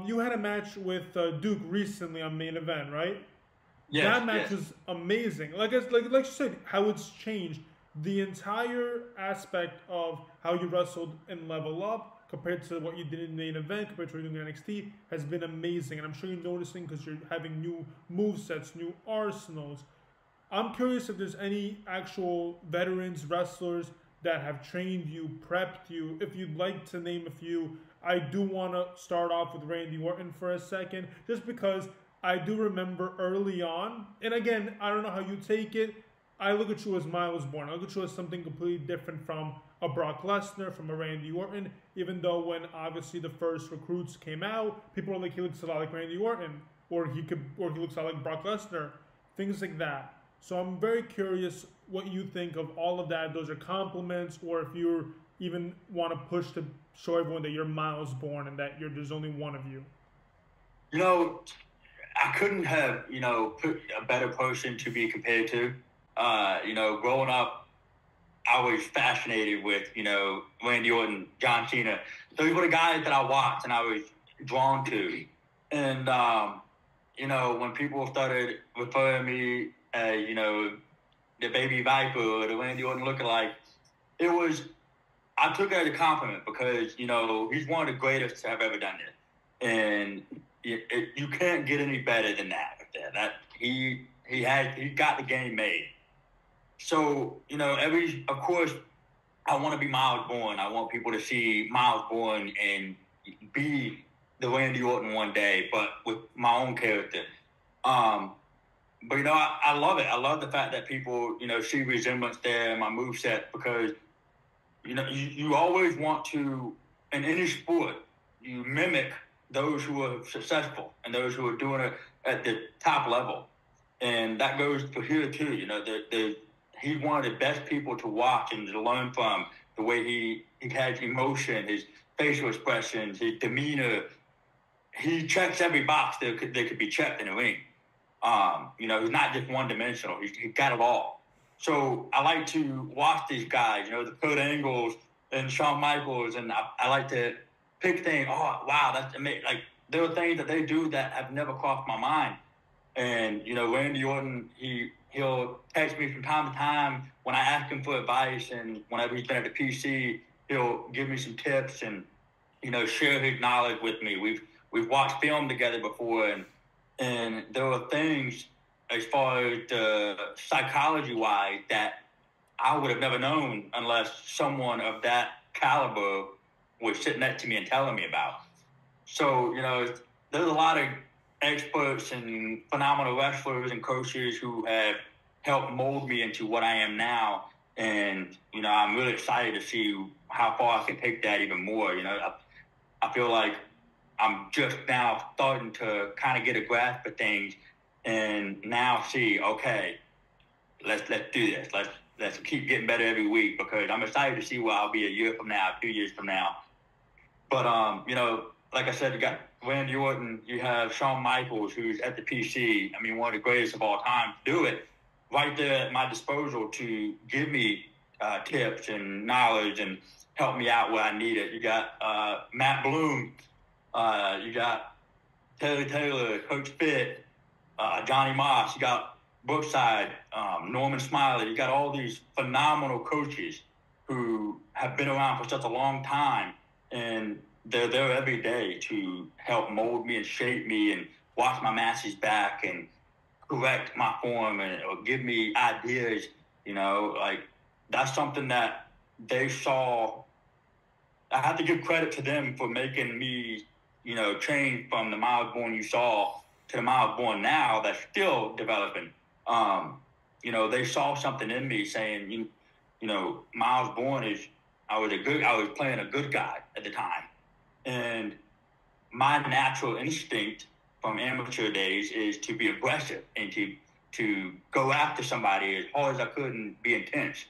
you had a match with Duke recently on Main Event, right? Yes, that match was amazing. Like you said, how it's changed. The entire aspect of how you wrestled in Level Up compared to what you did in the Main Event, compared to what you did in NXT, has been amazing. And I'm sure you're noticing because you're having new movesets, new arsenals. I'm curious if there's any actual veterans, wrestlers that have trained you, prepped you. If you'd like to name a few, I do want to start off with Randy Orton for a second, just because I do remember early on, and again, I don't know how you take it, I look at you as Myles Borne. I look at you as something completely different from a Brock Lesnar, from a Randy Orton, even though when obviously the first recruits came out, people were like, he looks a lot like Randy Orton, or he looks a lot like Brock Lesnar, things like that. So I'm very curious what you think of all of that. Those are compliments, or if you even want to push to show everyone that you're Myles Borne and that there's only one of you. You know, I couldn't have, you know, put a better person to be compared to. You know, growing up, I was fascinated with, you know, Randy Orton, John Cena. Those were the guys that I watched and I was drawn to. And, you know, when people started referring me as, you know, the baby Viper or the Randy Orton lookalike, it was, I took it as a compliment because, you know, he's one of the greatest to have ever done it. And you can't get any better than that. That he got the game made. So, you know, of course, I want to be Myles Borne. I want people to see Myles Borne and be the Randy Orton one day, but with my own character. But, you know, I love it. I love the fact that people, you know, see resemblance there in my moveset because, you know, you always want to, in any sport, you mimic those who are successful and those who are doing it at the top level. And that goes for here, too. You know, he's one of the best people to watch and to learn from, the way he has emotion, his facial expressions, his demeanor. He checks every box that could be checked in the ring. You know, he's not just one-dimensional. He's got it all. So I like to watch these guys, you know, the Kurt Angles and Shawn Michaels, and I like to pick things. Oh, wow, that's amazing. Like, there are things that they do that have never crossed my mind. And, you know, Randy Orton, he'll text me from time to time when I ask him for advice, and whenever he's been at the PC, he'll give me some tips and, you know, share his knowledge with me. We've watched film together before, and there were things as far as psychology-wise that I would have never known unless someone of that caliber was sitting next to me and telling me about. So, you know, there's a lot of experts and phenomenal wrestlers and coaches who have helped mold me into what I am now. And, you know, I'm really excited to see how far I can take that even more. You know, I feel like I'm just now starting to kind of get a grasp of things and now see, okay, let's do this. Let's keep getting better every week because I'm excited to see where I'll be a year from now, 2 years from now. But, you know, like I said, you got Randy Orton, you have Shawn Michaels, who's at the PC. I mean, one of the greatest of all time to do it, right there at my disposal to give me tips and knowledge and help me out where I need it. You got Matt Bloom, you got Taylor, Coach Pitt, Johnny Moss, you got Brookside, Norman Smiley. You got all these phenomenal coaches who have been around for such a long time, and they're there every day to help mold me and shape me and watch my matches back and correct my form or give me ideas. You know, like, that's something that they saw. I have to give credit to them for making me, you know, change from the Myles Borne you saw to the Myles Borne now that's still developing. You know, they saw something in me saying, you know, Myles Borne I was playing a good guy at the time. And my natural instinct from amateur days is to be aggressive and to go after somebody as hard as I could and be intense.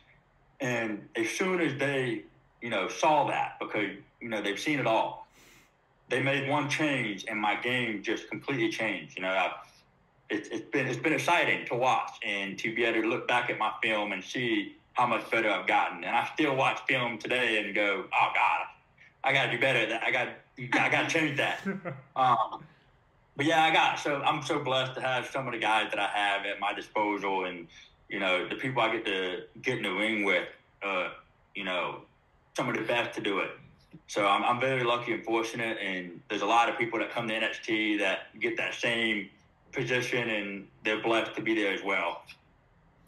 And as soon as they, you know, saw that, because, you know, they've seen it all, they made one change and my game just completely changed. You know, it's been exciting to watch and to be able to look back at my film and see how much better I've gotten. And I still watch film today and go, oh God, I got to do better. I got to change that. But yeah, I'm so blessed to have some of the guys that I have at my disposal, and, you know, the people I get to get in the ring with, you know, some of the best to do it. So I'm very lucky and fortunate, and there's a lot of people that come to NXT that get that same position, and they're blessed to be there as well.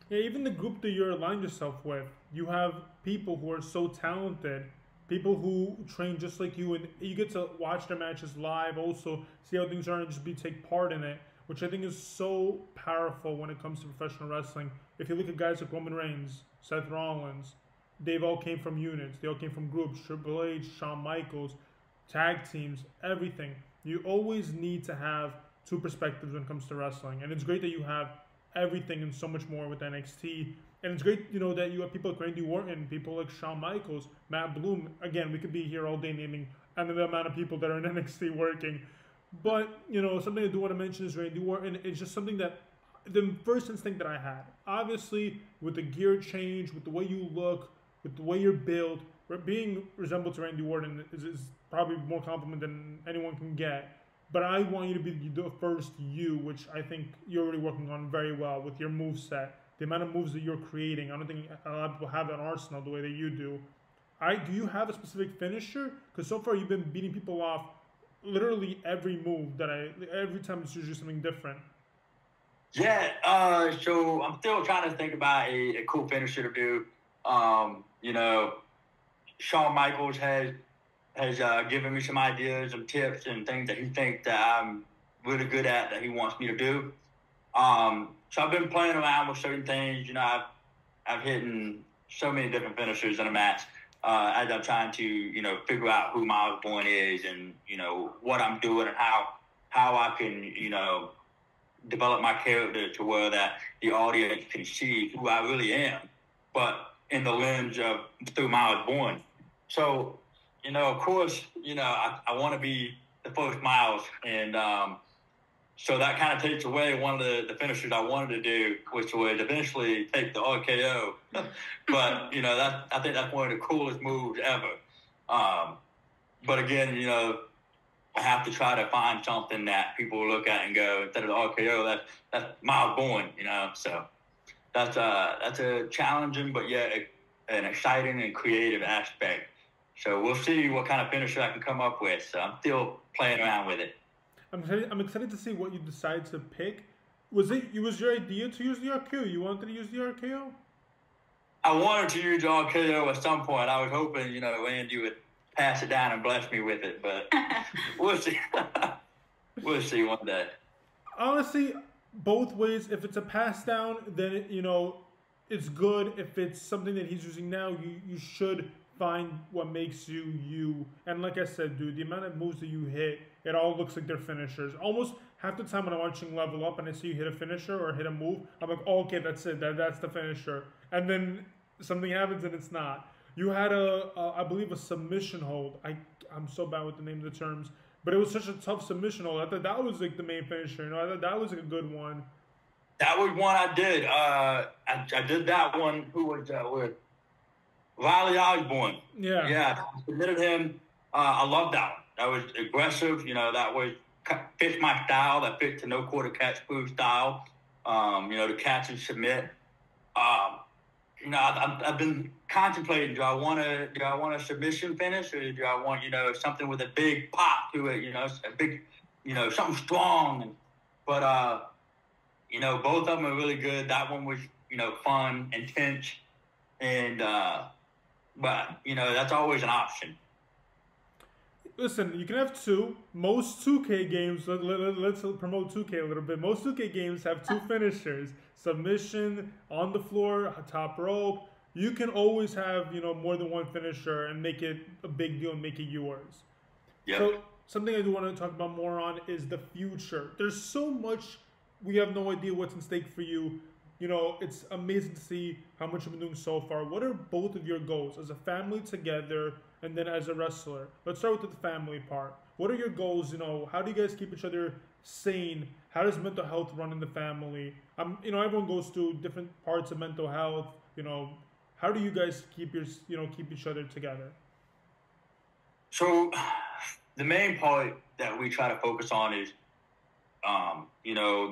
Yeah, even the group that you're aligned yourself with, you have people who are so talented, people who train just like you, and you get to watch their matches live, also see how things are and just take part in it, which I think is so powerful when it comes to professional wrestling. If you look at guys like Roman Reigns, Seth Rollins, they've all came from units, they all came from groups, Triple H, Shawn Michaels, tag teams, everything. You always need to have two perspectives when it comes to wrestling, and it's great that you have everything and so much more with NXT. And it's great, you know, that you have people like Randy Orton, people like Shawn Michaels, Matt Bloom. Again, we could be here all day naming the amount of people that are in NXT working. But, you know, something I do want to mention is Randy Orton. It's just something that, the first instinct that I had, obviously, with the gear change, with the way you look, with the way you're built, being resembled to Randy Orton is probably more compliment than anyone can get. But I want you to be the first you, which I think you're already working on very well with your moveset, the amount of moves that you're creating. I don't think a lot of people have an arsenal the way that you do. Do you have a specific finisher? Because so far you've been beating people off literally every move every time it's usually something different. Yeah, so I'm still trying to think about a cool finisher to do. You know, Shawn Michaels has given me some ideas and tips and things that he thinks that I'm really good at that he wants me to do. So I've been playing around with certain things. You know, I've hit so many different finishers in a match as I'm trying to, you know, figure out who MYLES BORNE is and, you know, what I'm doing and how I can, you know, develop my character to where that the audience can see who I really am, but in the lens of through MYLES BORNE. So, you know, of course, you know, I want to be the first Myles, and so that kind of takes away one of the finishers I wanted to do, which would eventually take the RKO. But, you know, I think that's one of the coolest moves ever. But again, you know, I have to try to find something that people will look at and go, instead of the RKO, that's MYLES BORNE, you know. So that's a challenging, but yet an exciting and creative aspect. So we'll see what kind of finisher I can come up with. So I'm still playing around with it. I'm excited to see what you decide to pick. Was your idea to use the RKO? You wanted to use the RKO? I wanted to use the RKO at some point. I was hoping, you know, Andy would pass it down and bless me with it, but we'll see. We'll see one day. Honestly, both ways. If it's a pass down, then you know it's good. If it's something that he's using now, you should find what makes you you. And like I said, dude, the amount of moves that you hit, it all looks like they're finishers. Almost half the time when I'm watching Level Up and I see you hit a finisher or hit a move, I'm like, oh, okay, that's it. That's the finisher. And then something happens and it's not. You had I believe, a submission hold. I'm so bad with the name of the terms, but it was such a tough submission hold. I thought that was like the main finisher. You know, I thought that was like a good one. That was one I did. I did that one. Who was that with? Riley Osborne. Yeah. Yeah, I submitted him. I love that one. That was aggressive. You know, that was fits my style. That fits the no quarter catch move style. You know, to catch and submit. You know, I've been contemplating. Do I want a submission finish, or do I want, you know, something with a big pop to it? You know, a big, you know, something strong. But you know, both of them are really good. That one was, you know, fun, intense, and but you know, that's always an option. Listen, you can have two. Most 2K games, let's promote 2K a little bit. Most 2K games have two finishers. Submission, on the floor, top rope. You can always have, you know, more than one finisher and make it a big deal and make it yours. Yep. So something I do want to talk about more on is the future. There's so much, we have no idea what's in stake for you. You know, it's amazing to see how much you've been doing so far. What are both of your goals as a family together and then as a wrestler? Let's start with the family part. What are your goals? You know, how do you guys keep each other sane? How does mental health run in the family? You know, everyone goes through different parts of mental health. You know, how do you guys keep each other together? So the main part that we try to focus on is, you know,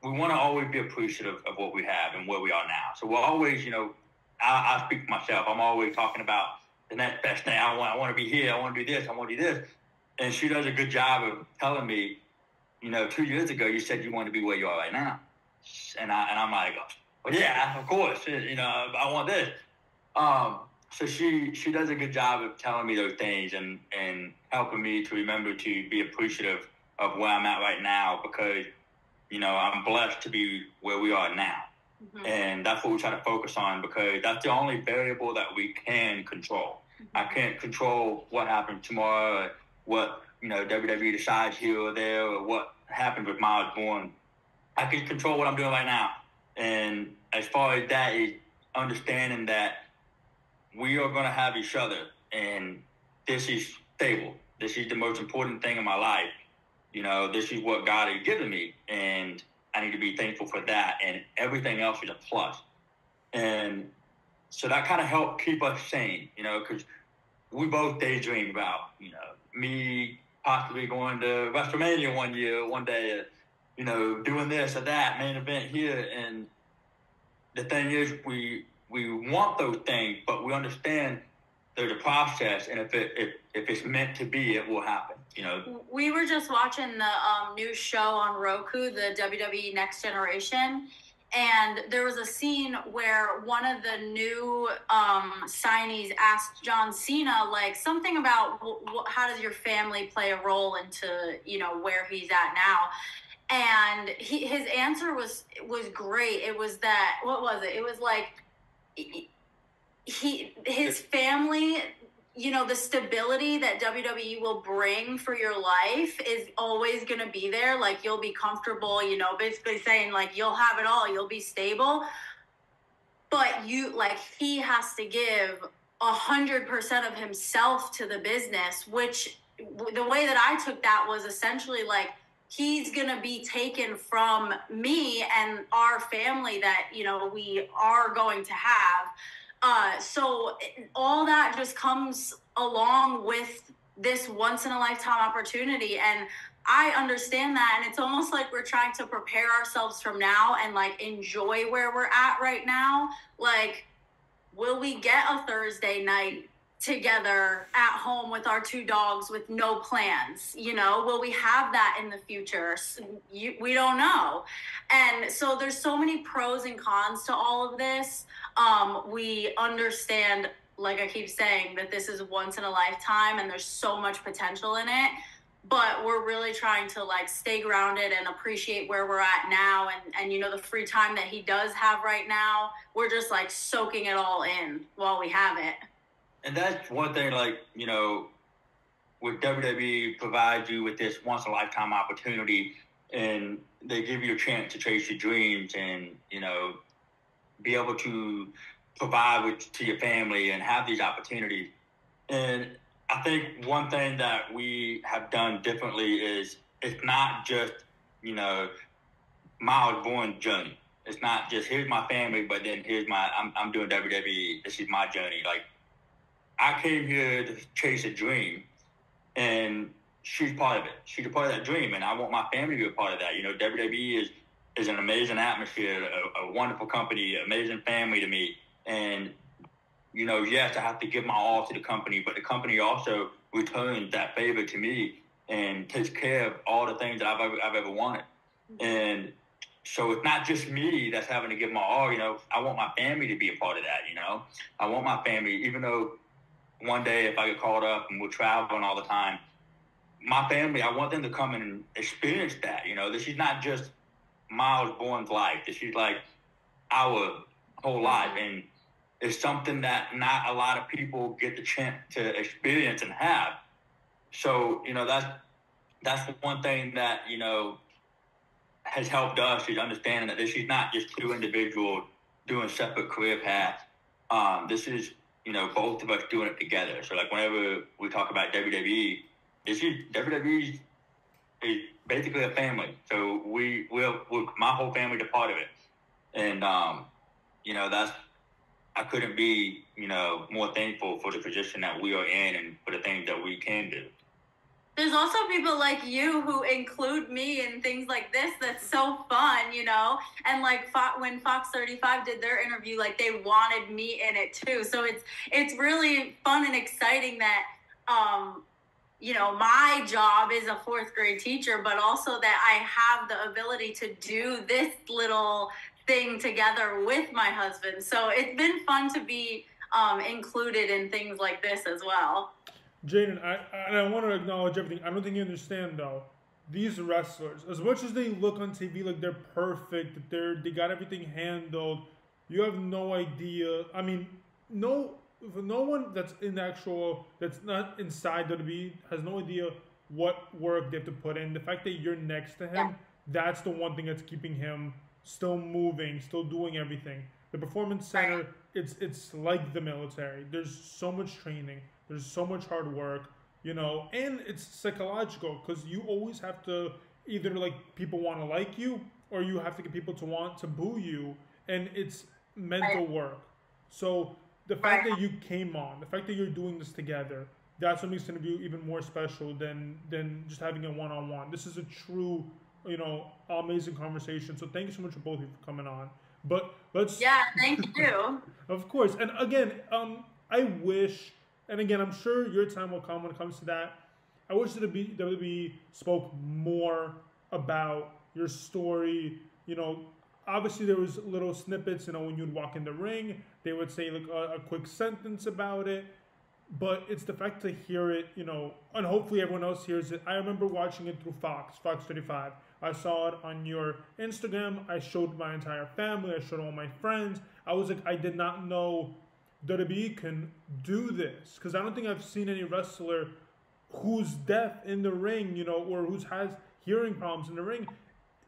we want to always be appreciative of what we have and where we are now. So we'll always, you know, I speak for myself. I'm always talking about the next best thing. I want to be here. I want to do this. I want to do this. And she does a good job of telling me, you know, 2 years ago, you said you want to be where you are right now. And I'm like, well, yeah, of course. You know, I want this. So she does a good job of telling me those things and helping me to remember to be appreciative of where I'm at right now, because, you know, I'm blessed to be where we are now. Mm-hmm. And that's what we try to focus on, because that's the only variable that we can control. Mm-hmm. I can't control what happens tomorrow, or what, you know, WWE decides here or there, or what happens with MYLES BORNE. I can control what I'm doing right now. And as far as that is understanding that we are going to have each other, and this is stable. This is the most important thing in my life. You know, this is what God has given me, and I need to be thankful for that, and everything else is a plus. And so that kind of helped keep us sane, you know, because we both daydream about, you know, me possibly going to WrestleMania one day, you know, doing this or that, main event here. And the thing is, we want those things, but we understand there's a process, and if it's meant to be, it will happen. You know. We were just watching the new show on Roku, the WWE Next Generation, and there was a scene where one of the new signees asked John Cena, like, something about how does your family play a role into, you know, where he's at now. And his answer was great. It was that, what was it? It was like his family, you know, the stability that WWE will bring for your life is always going to be there. Like, you'll be comfortable, you know, basically saying, like, you'll have it all, you'll be stable. But he has to give 100% of himself to the business, which the way that I took that was essentially like, he's going to be taken from me and our family that, you know, we are going to have. So all that just comes along with this once in a lifetime opportunity. And I understand that. And it's almost like we're trying to prepare ourselves from now and like enjoy where we're at right now. Like, will we get a Thursday night together at home with our 2 dogs with no plans? You know, will we have that in the future? We don't know. And so there's so many pros and cons to all of this. We understand, like I keep saying, that this is once in a lifetime and there's so much potential in it, but we're really trying to like stay grounded and appreciate where we're at now. And you know, the free time that he does have right now, we're just like soaking it all in while we have it. And that's one thing, like, you know, with WWE provides you with this once-in-a-lifetime opportunity, and they give you a chance to chase your dreams and, you know, be able to provide to your family and have these opportunities. And I think one thing that we have done differently is it's not just, you know, MYLES BORNE journey. It's not just, here's my family, but then here's I'm doing WWE. This is my journey. Like, I came here to chase a dream, and she's part of it. She's a part of that dream, and I want my family to be a part of that. You know, WWE is an amazing atmosphere, a wonderful company, amazing family to me. And, you know, yes, I have to give my all to the company, but the company also returns that favor to me and takes care of all the things that I've ever wanted. And so it's not just me that's having to give my all. You know, I want my family to be a part of that. You know, I want my family, even though one day if I get called up and we're traveling all the time, my family, I want them to come and experience that. You know, this is not just MYLES BORNE's life. This is like our whole life. And it's something that not a lot of people get the chance to experience and have. So, you know, that's the one thing that, you know, has helped us, is understanding that this is not just 2 individuals doing separate career paths. This is, you know, both of us doing it together. So, like, whenever we talk about WWE, WWE is basically a family. So we're my whole family's a part of it. And, you know, I couldn't be, you know, more thankful for the position that we are in and for the things that we can do. There's also people like you who include me in things like this. That's so fun, you know? And like when Fox 35 did their interview, like they wanted me in it too. So it's really fun and exciting that, you know, my job is a 4th grade teacher, but also that I have the ability to do this little thing together with my husband. So it's been fun to be included in things like this as well. Jadyn, I want to acknowledge everything. I don't think you understand, though. These wrestlers, as much as they look on TV like they're perfect, they got everything handled, you have no idea. I mean, no one that's that's not inside WWE has no idea what work they have to put in. The fact that you're next to him, that's the one thing that's keeping him still moving, still doing everything. The Performance Center, it's like the military. There's so much training. There's so much hard work, you know, and it's psychological because you always have to either like people want to like you or you have to get people to want to boo you, and it's mental work. So the fact that you came on, the fact that you're doing this together, that's what makes the interview even more special than just having a one-on-one. This is a true amazing conversation. So thank you so much for both of you for coming on. But let's. Yeah, thank you. Of course. And again, I wish, and again, I'm sure your time will come when it comes to that. I wish that the WWE spoke more about your story. Obviously there was little snippets, when you'd walk in the ring, they would say like a quick sentence about it. But it's the fact to hear it, and hopefully everyone else hears it. I remember watching it through Fox 35. I saw it on your Instagram. I showed my entire family. I showed all my friends. I was like, I did not know WWE can do this. Because I don't think I've seen any wrestler who's deaf in the ring, or who has hearing problems in the ring.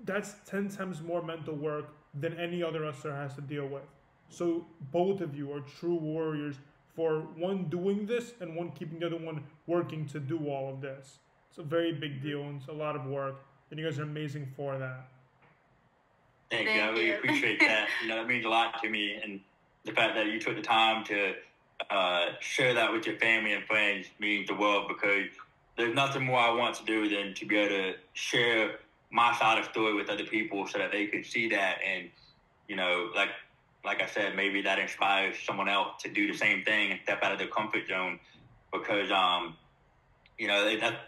That's 10 times more mental work than any other wrestler has to deal with. So both of you are true warriors for one doing this and one keeping the other one working to do all of this. It's a very big deal and it's a lot of work. And you guys are amazing for that. Thank you. I really appreciate that. That means a lot to me. And the fact that you took the time to share that with your family and friends means the world, because there's nothing more I want to do than to be able to share my side of the story with other people so that they can see that. And, like I said, maybe that inspires someone else to do the same thing and step out of their comfort zone, because,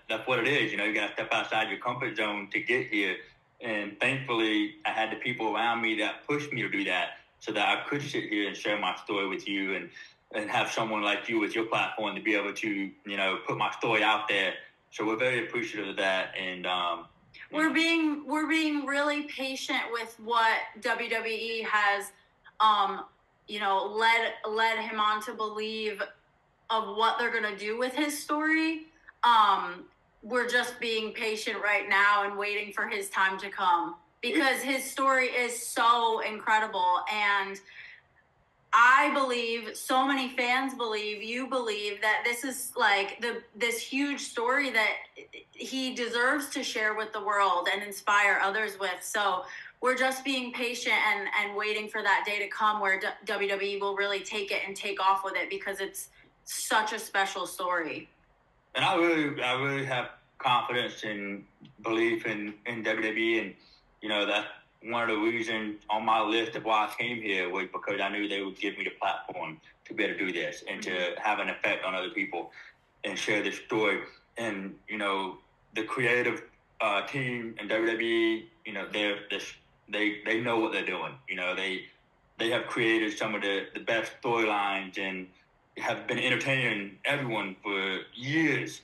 that's what it is. You got to step outside your comfort zone to get here. And thankfully, I had the people around me that pushed me to do that so that I could sit here and share my story with you and have someone like you with your platform to be able to, put my story out there. So we're very appreciative of that. And, we're being really patient with what WWE has, led him on to believe of what they're going to do with his story. We're just being patient right now and waiting for his time to come, because his story is so incredible. And I believe, so many fans believe, you believe, that this is like this huge story that he deserves to share with the world and inspire others with. So we're just being patient and waiting for that day to come where WWE will really take it and take off with it, because it's such a special story. And I really have confidence and belief in WWE, and that's one of the reasons on my list of why I came here was because I knew they would give me the platform to be able to do this and to have an effect on other people and share this story. And the creative team in WWE, they know what they're doing. They have created some of the best storylines and have been entertaining everyone for years.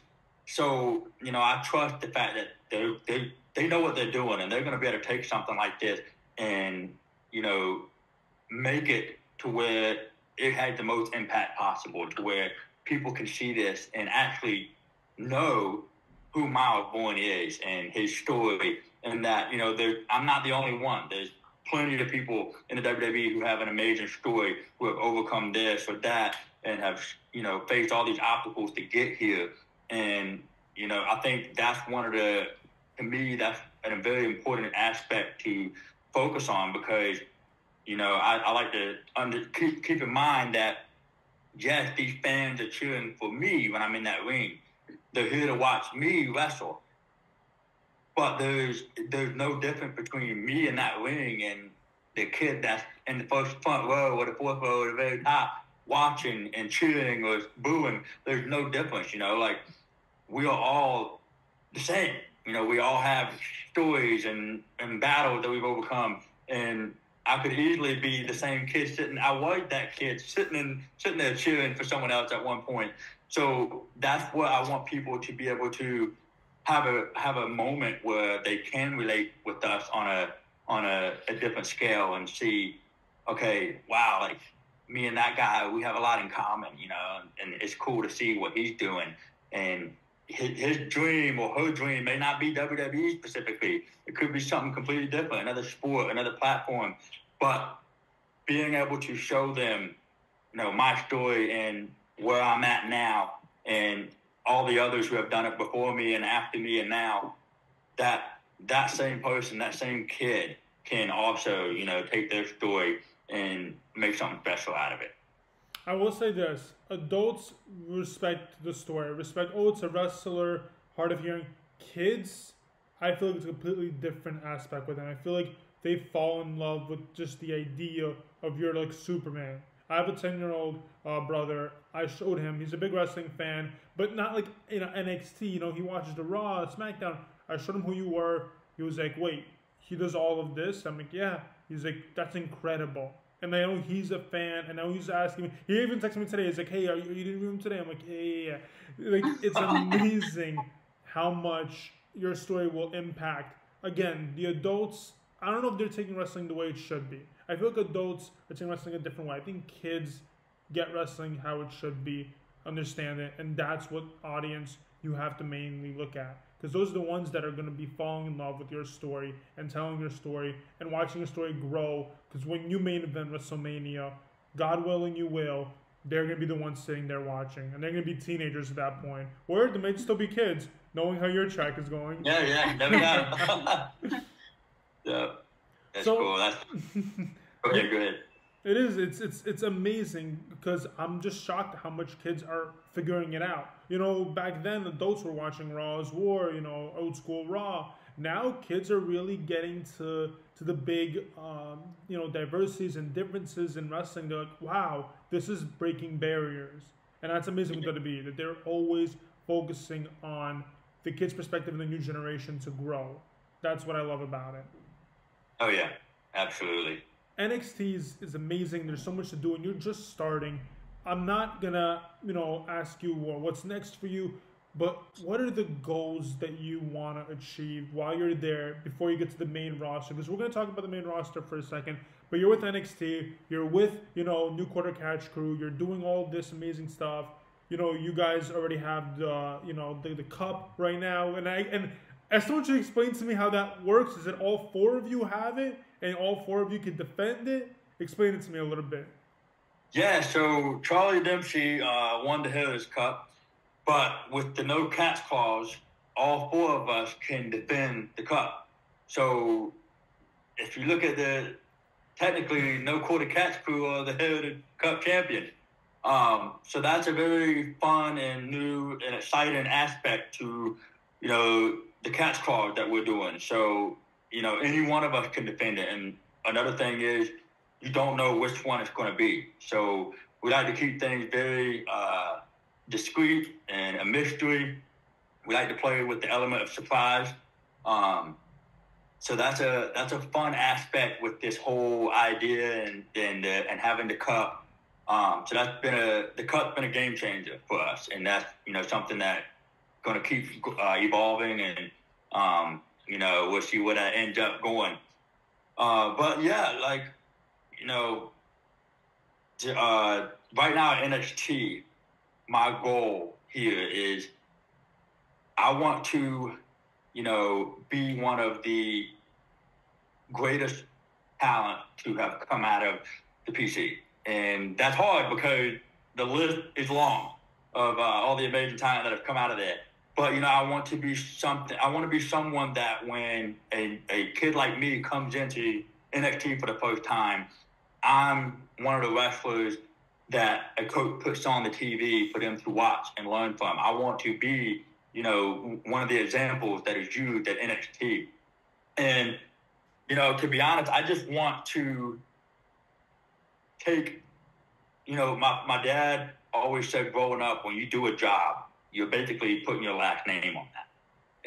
So, I trust the fact that they know what they're doing, and they're going to be able to take something like this and, make it to where it has the most impact possible, to where people can see this and actually know who MYLES BORNE is and his story, and that, I'm not the only one. There's plenty of people in the WWE who have an amazing story, who have overcome this or that and have, faced all these obstacles to get here. And, I think that's to me, that's a very important aspect to focus on, because, I like to keep in mind that, yes, these fans are cheering for me when I'm in that ring. They're here to watch me wrestle. But there's no difference between me in that ring and the kid that's in the front row or the fourth row or the very top watching and cheering or booing. There's no difference, we are all the same. We all have stories and battles that we've overcome. And I could easily be the same kid I was that kid sitting there cheering for someone else at one point. So that's what I want people to be able to have a moment where they can relate with us on a different scale and see, okay, wow, like me and that guy, we have a lot in common, and it's cool to see what he's doing. And his dream or her dream may not be WWE specifically. It could be something completely different, another sport, another platform. But being able to show them, my story and where I'm at now, and all the others who have done it before me and after me and now, that same person, that same kid can also, take their story and make something special out of it. I will say this. Adults respect the story. Respect, it's a wrestler, hard of hearing. Kids, I feel like it's a completely different aspect with them. I feel like they fall in love with just the idea of you're like Superman. I have a 10-year-old brother. I showed him. He's a big wrestling fan, but not like NXT. You know, he watches the Raw, SmackDown. I showed him who you were. He was like, wait, he does all of this? I'm like, yeah. He's like, that's incredible. And I know he's a fan. And now he's asking me. He even texted me today. He's like, hey, you didn't view him today? I'm like, yeah. Like, it's amazing how much your story will impact. Again, the adults, I don't know if they're taking wrestling the way it should be. I feel like adults are taking wrestling a different way. I think kids get wrestling how it should be, understand it, and that's what audience you have to mainly look at. Because those are the ones that are going to be falling in love with your story and telling your story and watching your story grow. Because when you main event WrestleMania, God willing you will, they're going to be the ones sitting there watching. And they're going to be teenagers at that point. Or they might still be kids, knowing how your track is going. Yeah, never know. Yeah, that's cool. Go ahead. It is. It's amazing because I'm just shocked at how much kids are figuring it out. You know, back then adults were watching Raw's War, you know, old school Raw. Now kids are really getting to the big, you know, diversities and differences in wrestling. They're like, wow, this is breaking barriers. And that's amazing with WWE, that they're always focusing on the kids' perspective and the new generation to grow. That's what I love about it. Oh, yeah, absolutely. NXT is amazing. There's so much to do, and you're just starting. I'm not going to, you know, ask you what's next for you, but what are the goals that you want to achieve while you're there before you get to the main roster? Because we're going to talk about the main roster for a second, but you're with NXT. You're with, you know, New Quarter Catch Crew. You're doing all this amazing stuff. You know, you guys already have the, you know, the cup right now, and I still want you to explain to me how that works. Is it all four of you have it, and all four of you can defend it? Explain it to me a little bit. Yeah, so Charlie Dempsey won the Heritage Cup, but with the no catch clause, all four of us can defend the cup. So if you look at technically No Quarter Catch Crew are the Heritage Cup champion. So that's a very fun and new and exciting aspect to, you know, the catch clause that we're doing. So, you know, any one of us can defend it. And another thing is, you don't know which one it's going to be. So we like to keep things very discreet and a mystery. We like to play with the element of surprise. So that's a fun aspect with this whole idea and having the cup. So the cup's been a game changer for us, and that's, you know, something that going to keep evolving, and you know, we'll see where that ends up going. But yeah, like, you know, right now at NXT, my goal here is I want to, you know, be one of the greatest talent to have come out of the PC. And that's hard because the list is long of all the amazing talent that have come out of there. But, you know, I want to be someone that when a kid like me comes into NXT for the first time, I'm one of the wrestlers that a coach puts on the TV for them to watch and learn from. I want to be, you know, one of the examples that is used at NXT. And, you know, to be honest, I just want to take, you know, my dad always said growing up, when you do a job, you're basically putting your last name on that.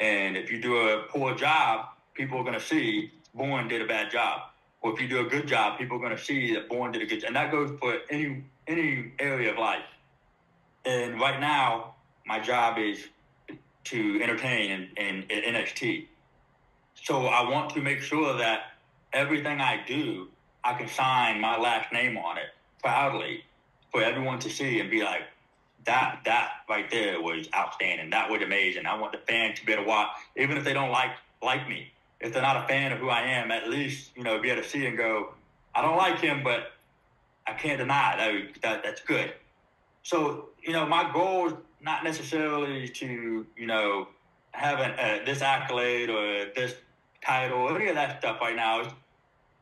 And if you do a poor job, people are going to see Bourne did a bad job. Or if you do a good job, people are going to see that Bourne did a good job. And that goes for any area of life. And right now, my job is to entertain in NXT. So I want to make sure that everything I do, I can sign my last name on it proudly for everyone to see and be like, that right there was outstanding. That was amazing. I want the fans to be able to watch, even if they don't like me. If they're not a fan of who I am, at least, you know, be able to see and go, I don't like him, but I can't deny that's good. So, you know, my goal is not necessarily to, you know, have this accolade or this title or any of that stuff right now.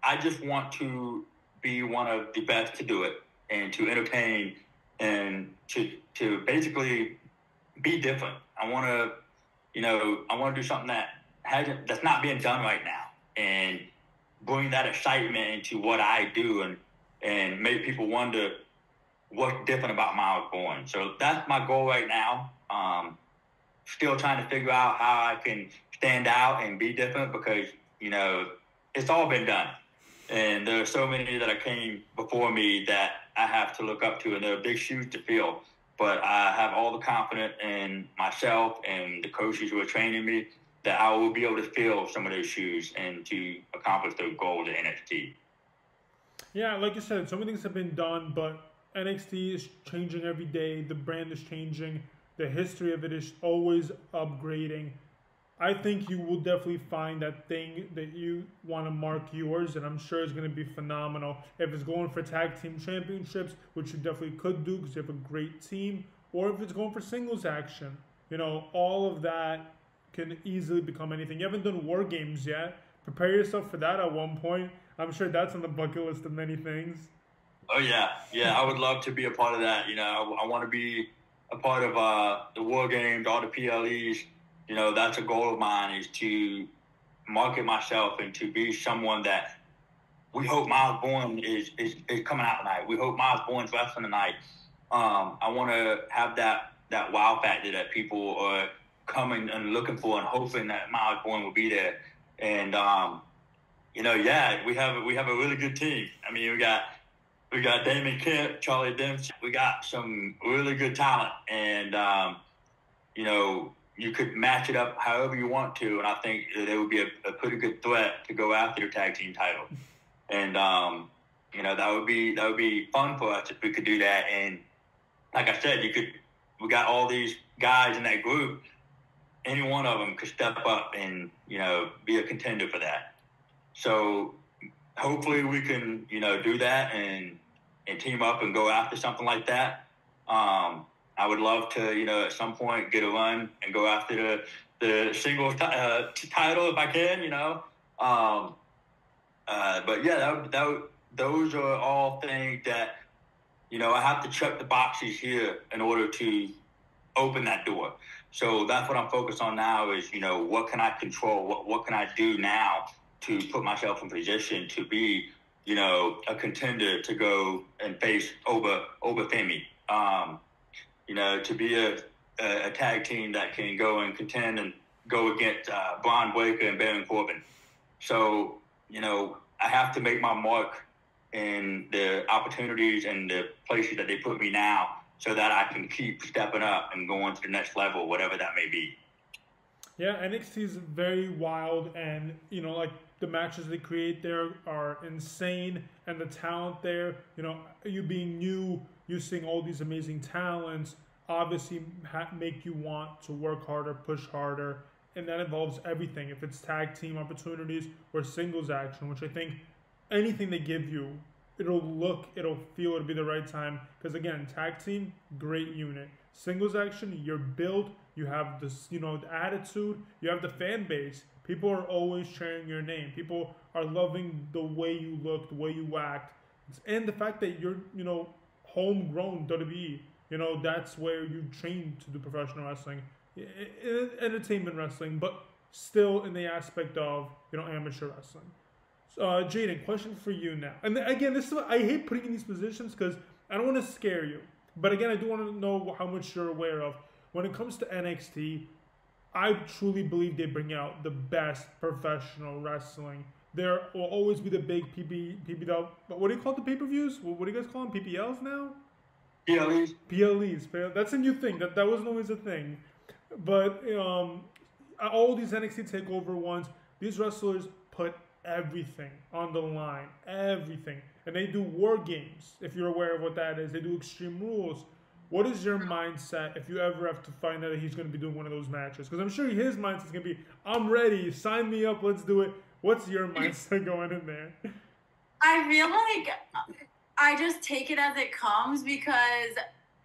I just want to be one of the best to do it and to entertain and to basically be different. I want to do something that that's not being done right now, and bring that excitement into what I do and make people wonder what's different about MYLES BORNE. So that's my goal right now. Still trying to figure out how I can stand out and be different because, it's all been done. And there are so many that came before me that I have to look up to, and they're big shoes to fill. But I have all the confidence in myself and the coaches who are training me that I will be able to fill some of those shoes and to accomplish those goals at NXT. Yeah, like you said, so many things have been done, but NXT is changing every day. The brand is changing. The history of it is always upgrading. I think you will definitely find that thing that you want to mark yours, and I'm sure it's going to be phenomenal. If it's going for tag team championships, which you definitely could do because you have a great team, or if it's going for singles action, all of that can easily become anything. You haven't done War Games yet. Prepare yourself for that at one point. I'm sure that's on the bucket list of many things. Oh, yeah. Yeah, I would love to be a part of that. I want to be a part of the War Games, all the PLEs. That's a goal of mine, is to market myself and to be someone that we hope MYLES BORNE is coming out tonight. We hope MYLES BORNE's wrestling tonight. I want to have that wow factor that people are coming and looking for and hoping that MYLES BORNE will be there. And, we have a really good team. I mean, we got Damon Kemp, Charlie Dempsey. We got some really good talent. And, you could match it up however you want to, and I think there would be a pretty good threat to go after the tag team title. And that would be fun for us if we could do that. And like I said, we got all these guys in that group. Any one of them could step up and be a contender for that. So hopefully we can do that and team up and go after something like that. I would love to, at some point get a run and go after the singles title if I can, But yeah, those are all things that, I have to check the boxes here in order to open that door. So that's what I'm focused on now is, what can I control? What can I do now to put myself in position to be, a contender to go and face over Femi. To be a tag team that can go and contend and go against Braun Breaker and Baron Corbin. So, I have to make my mark in the opportunities and the places that they put me now so that I can keep stepping up and going to the next level, whatever that may be. Yeah, NXT is very wild, and, like the matches they create there are insane, and the talent there, you being new, you seeing all these amazing talents, obviously make you want to work harder, push harder, and that involves everything. If it's tag team opportunities or singles action, which I think anything they give you, it'll feel it'll be the right time. Because again, tag team, great unit. Singles action, you're built, you have this, the attitude, you have the fan base. People are always cheering your name. People are loving the way you look, the way you act, and the fact that you're, homegrown WWE. That's where you train to do professional wrestling, entertainment wrestling, but still in the aspect of, amateur wrestling. So, Jadyn, question for you now. And again, I hate putting in these positions because I don't want to scare you. But again, I do want to know how much you're aware of. When it comes to NXT, I truly believe they bring out the best professional wrestling. There will always be the big PPL. What do you call the pay-per-views? What do you guys call them? PPLs now? PLEs. PLEs. That's a new thing. That wasn't always a thing. But all these NXT TakeOver ones, these wrestlers put everything on the line. Everything. And they do War Games, if you're aware of what that is. They do Extreme Rules. What is your mindset if you ever have to find out that he's going to be doing one of those matches? Because I'm sure his mindset is going to be, I'm ready. Sign me up. Let's do it. What's your mindset going in there? I feel like I just take it as it comes because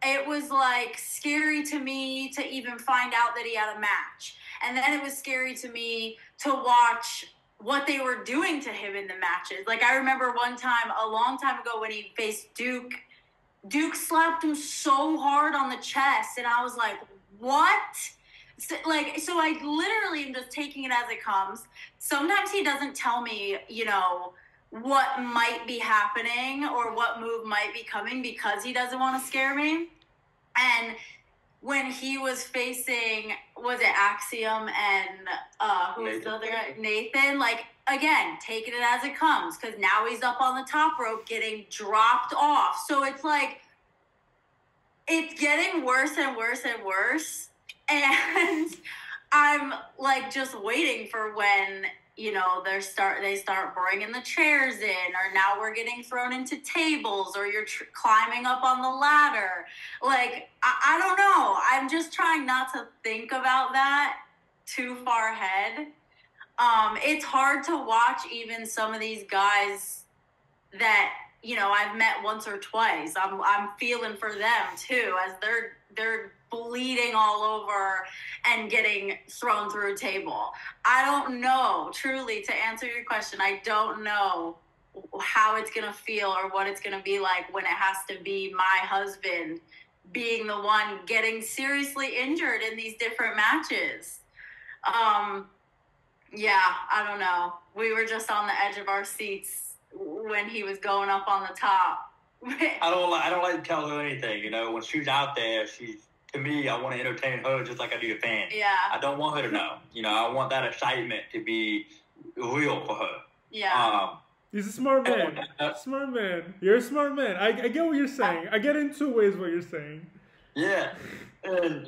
it was like scary to me to even find out that he had a match. And then it was scary to me to watch what they were doing to him in the matches. Like I remember one time, a long time ago when he faced Duke slapped him so hard on the chest and I was like, what? So I literally am just taking it as it comes. Sometimes he doesn't tell me, what might be happening or what move might be coming because he doesn't want to scare me. And when he was facing, was it Axiom and who's the other guy? Nathan, again, taking it as it comes, because now he's up on the top rope getting dropped off. So it's it's getting worse and worse and worse. And I'm just waiting for when, they start bringing the chairs in, or now we're getting thrown into tables, or you're climbing up on the ladder. I don't know. I'm just trying not to think about that too far ahead. It's hard to watch even some of these guys that, I've met once or twice. I'm feeling for them too, as they're bleeding all over and getting thrown through a table. I don't know, truly, to answer your question, I don't know how it's going to feel or what it's going to be like when it has to be my husband being the one getting seriously injured in these different matches. Yeah, I don't know. We were just on the edge of our seats when he was going up on the top. I don't like to tell her anything, when she's out there, to me, I want to entertain her just like I do the fans. Yeah. I don't want her to know. I want that excitement to be real for her. Yeah. He's a smart man. Smart man. You're a smart man. I get what you're saying. I get in two ways what you're saying. Yeah. And,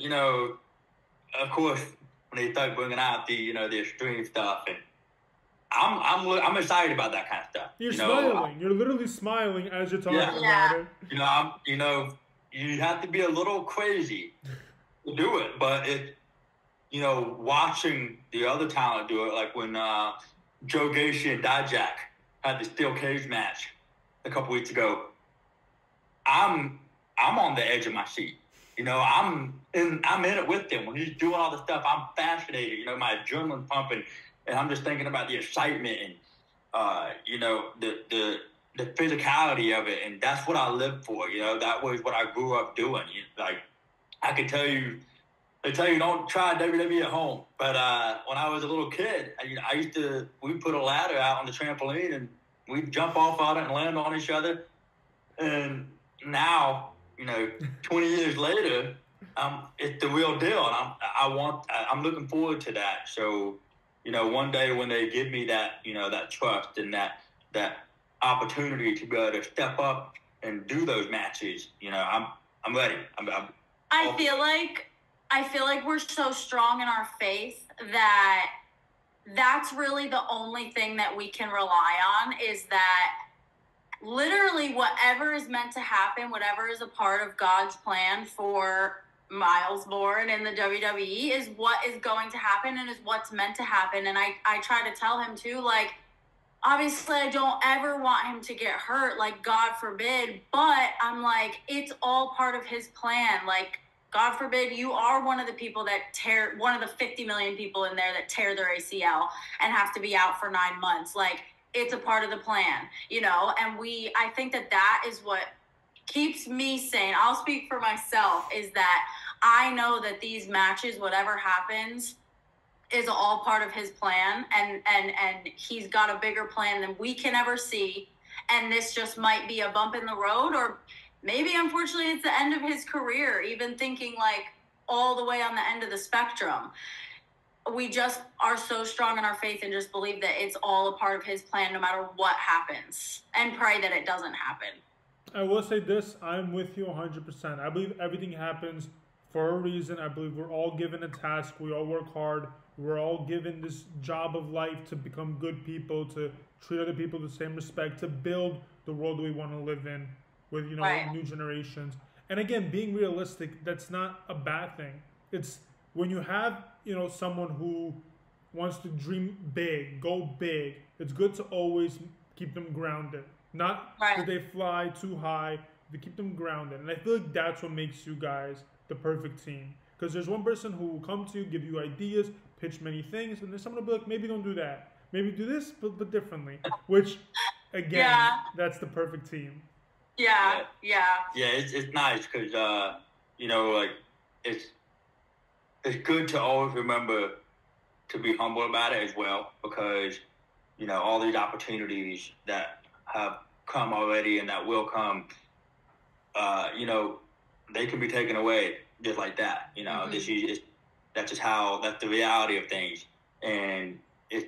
of course, when they start bringing out the extreme stuff, and I'm excited about that kind of stuff. You're smiling. You're literally smiling as you're talking about it. You have to be a little crazy to do it, but watching the other talent do it, like when Joe Gacy and Dijak had the steel cage match a couple weeks ago, I'm on the edge of my seat. I'm in it with him when he's doing all the stuff. I'm fascinated. My adrenaline's pumping, and I'm just thinking about the excitement and the physicality of it, and that's what I live for. That was what I grew up doing. I could tell you, they tell you don't try WWE at home, but when I was a little kid, we put a ladder out on the trampoline and we'd jump off on it and land on each other. And now, 20 years later, it's the real deal, and I'm looking forward to that. So, one day when they give me that, that trust and that opportunity to be able to step up and do those matches, I'm ready. I feel like we're so strong in our faith that that's really the only thing that we can rely on, is that literally whatever is meant to happen, whatever is a part of God's plan for MYLES BORNE in the WWE is what is going to happen and is what's meant to happen. And I try to tell him too, obviously I don't ever want him to get hurt, God forbid, but I'm it's all part of his plan. God forbid you are one of the people that one of the 50 million people in there that tear their ACL and have to be out for 9 months. It's a part of the plan, and I think that is what keeps me sane. I'll speak for myself, is that I know that these matches, whatever happens, is all part of his plan, and he's got a bigger plan than we can ever see, and this just might be a bump in the road, or maybe unfortunately it's the end of his career, even thinking all the way on the end of the spectrum. We just are so strong in our faith and just believe that it's all a part of his plan no matter what happens, and pray that it doesn't happen. I will say this, I'm with you 100%. I believe everything happens for a reason. I believe we're all given a task. We all work hard. We're all given this job of life to become good people, to treat other people with the same respect, to build the world we want to live in with, Right. new generations. And again, being realistic, that's not a bad thing. It's when you have, someone who wants to dream big, go big, it's good to always keep them grounded. Not that they fly too high, to keep them grounded. And I feel like that's what makes you guys the perfect team. Because there's one person who will come to you, give you ideas, pitch many things, and there's someone who will be like, maybe don't do that. Maybe do this, but differently. Which, again, that's the perfect team. Yeah. Yeah, it's nice because, it's good to always remember to be humble about it as well, because, you know, all these opportunities that have come already and that will come, you know, they can be taken away just like that. You know, that's the reality of things. And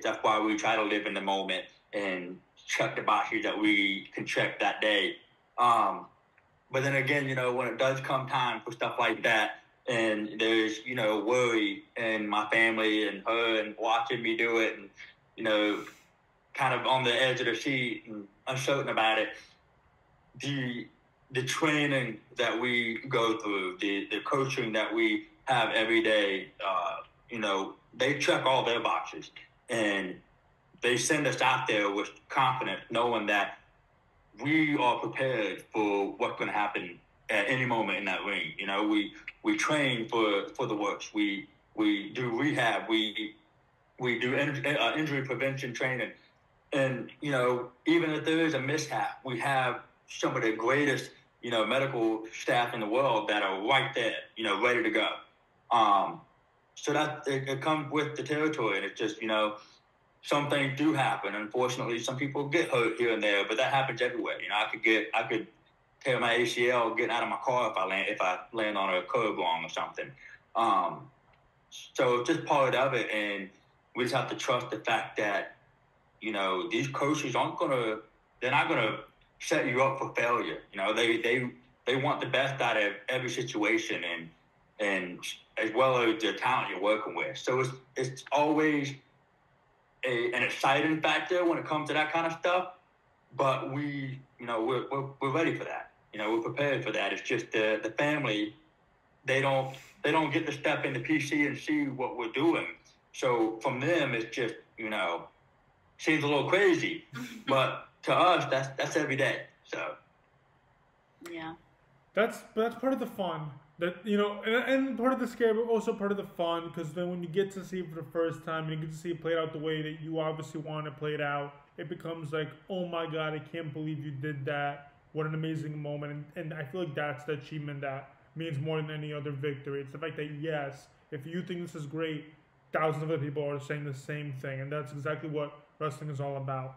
that's why we try to live in the moment and check the boxes that we can check that day. But then again, you know, when it does come time for stuff like that, and there's, you know, worry in my family and her and watching me do it and, you know, kind of on the edge of the seat and uncertain about it, the training that we go through, the coaching that we have every day, you know, they check all their boxes, and they send us out there with confidence, knowing that we are prepared for what's going to happen at any moment in that ring. You know, we train for the worst. We do rehab. We do injury prevention training. And, you know, even if there is a mishap, we have some of the greatest, you know, medical staff in the world that are right there, you know, ready to go. So that it comes with the territory, and it's just, you know, some things do happen. Unfortunately, some people get hurt here and there, but that happens everywhere. You know, I could tear my ACL getting out of my car if I land on a curb wrong or something. So it's just part of it, and we just have to trust the fact that, you know, these coaches they're not gonna set you up for failure. You know, they want the best out of every situation, and as well as the talent you're working with. So it's always an exciting factor when it comes to that kind of stuff. But we're ready for that. You know, we're prepared for that. It's just the family, they don't get to step into PC and see what we're doing. So from them, it's just, you know, seems a little crazy, but to us, that's every day. So yeah, that's part of the fun. That, you know, and part of the scare, but also part of the fun, because then when you get to see it for the first time and you get to see it played out the way that you obviously want it played out, it becomes like, oh my God, I can't believe you did that. What an amazing moment. And I feel like that's the achievement that means more than any other victory. It's the fact that, yes, if you think this is great, thousands of other people are saying the same thing. And that's exactly what wrestling is all about.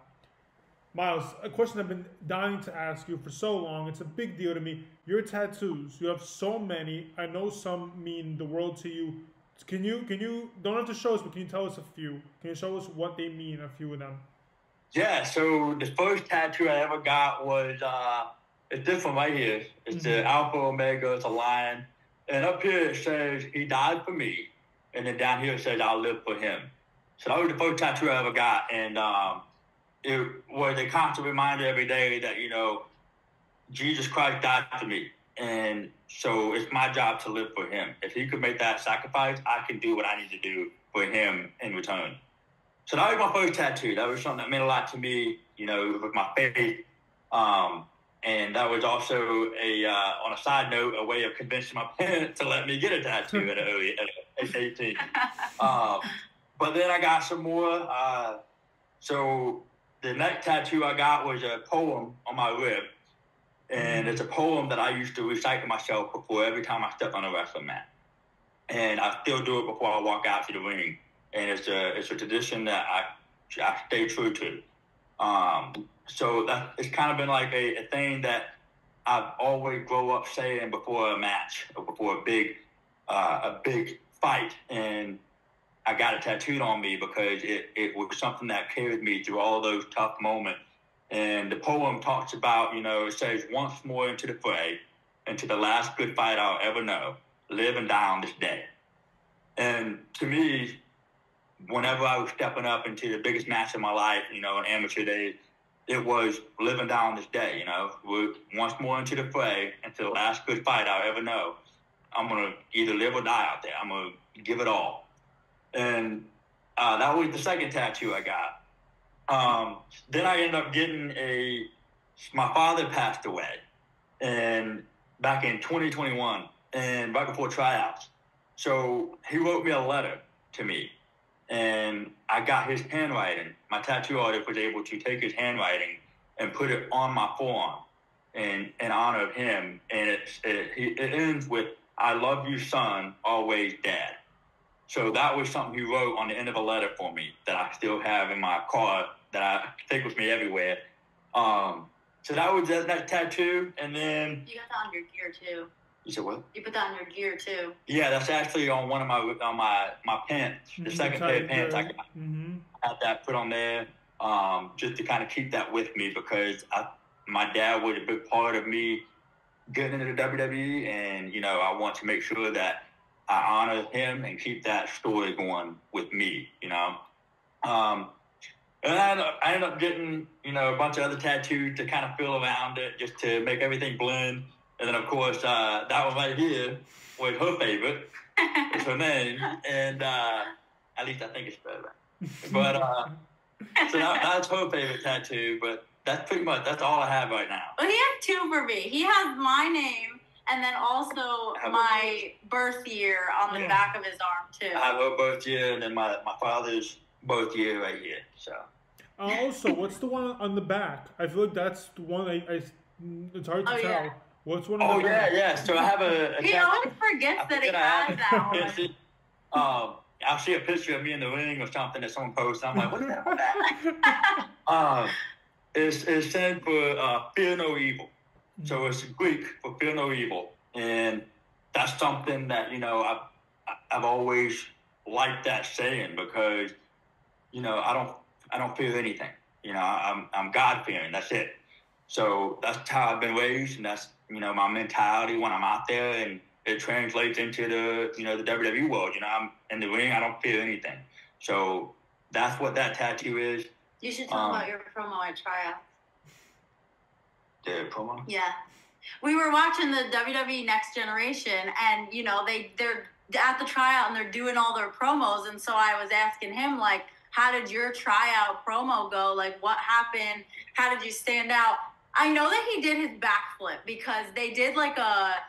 Myles, a question I've been dying to ask you for so long. It's a big deal to me. Your tattoos, you have so many. I know some mean the world to you. Can you, don't have to show us, but can you tell us a few? Can you show us what they mean, a few of them? Yeah, so the first tattoo I ever got was, it's this one right here. It's the Alpha Omega, it's a lion. And up here it says, he died for me. And then down here it says, I'll live for him. So that was the first tattoo I ever got. And it was a constant reminder every day that, you know, Jesus Christ died for me. And so it's my job to live for him. If he could make that sacrifice, I can do what I need to do for him in return. So that was my first tattoo. That was something that meant a lot to me, you know, with my faith. And that was also on a side note, a way of convincing my parents to let me get a tattoo at 18. But then I got some more. So the next tattoo I got was a poem on my rib. And it's a poem that I used to recite to myself before every time I step on a wrestling mat. And I still do it before I walk out to the ring. And it's a tradition that I stay true to. So it's kind of been like a thing that I've always grown up saying before a match or before a big fight. And I got it tattooed on me because it was something that carried me through all those tough moments. And the poem talks about, you know, it says, once more into the fray, into the last good fight I'll ever know, live and die on this day. And to me, whenever I was stepping up into the biggest match of my life, you know, in amateur days, it was live and die on this day, you know. We're once more into the fray, into the last good fight I'll ever know. I'm going to either live or die out there. I'm going to give it all. And that was the second tattoo I got. Then I ended up getting my father passed away, and back in 2021, and right before tryouts. So he wrote me a letter to me, and I got his handwriting. My tattoo artist was able to take his handwriting and put it on my forearm in honor of him. And it ends with, I love you, son, always dad. So that was something he wrote on the end of a letter for me that I still have in my car that I take with me everywhere. So that was that tattoo, and then you got that on your gear too. You said what? You put that on your gear too. Yeah, that's actually on one of my pants. The second pair of pants I got. I had that put on there just to kind of keep that with me because my dad was a big part of me getting into the WWE, and I want to make sure that I honor him and keep that story going with me. And I ended up getting, a bunch of other tattoos to kind of fill around it just to make everything blend. And then, of course, that one right here was her favorite. It's her name. And at least I think it's better. But so that's her favorite tattoo. But that's that's all I have right now. Well, he has two for me. He has my name and then also my birth year on the back of his arm, too. I have her birth year and then my father's birth year right here. So. Also, what's the one on the back? I feel like that's the one it's hard to tell. Yeah. What's one on the back? Yeah. So I have a he always forgets that he has that one. I'll see a picture of me in the ring or something that someone posts. I'm like, what's that on that? It stands for fear no evil. So it's Greek for fear no evil. And that's something that, I've always liked that saying because, I don't fear anything. I'm God-fearing. That's it. So that's how I've been raised, and that's my mentality when I'm out there, and it translates into the the WWE world. I'm in the ring. I don't fear anything. So that's what that tattoo is. You should tell about your promo at tryouts. The promo? Yeah, we were watching the WWE Next Generation, and they're at the tryout and they're doing all their promos, and so I was asking him like, how did your tryout promo go? Like, what happened? How did you stand out? I know that he did his backflip because they did like a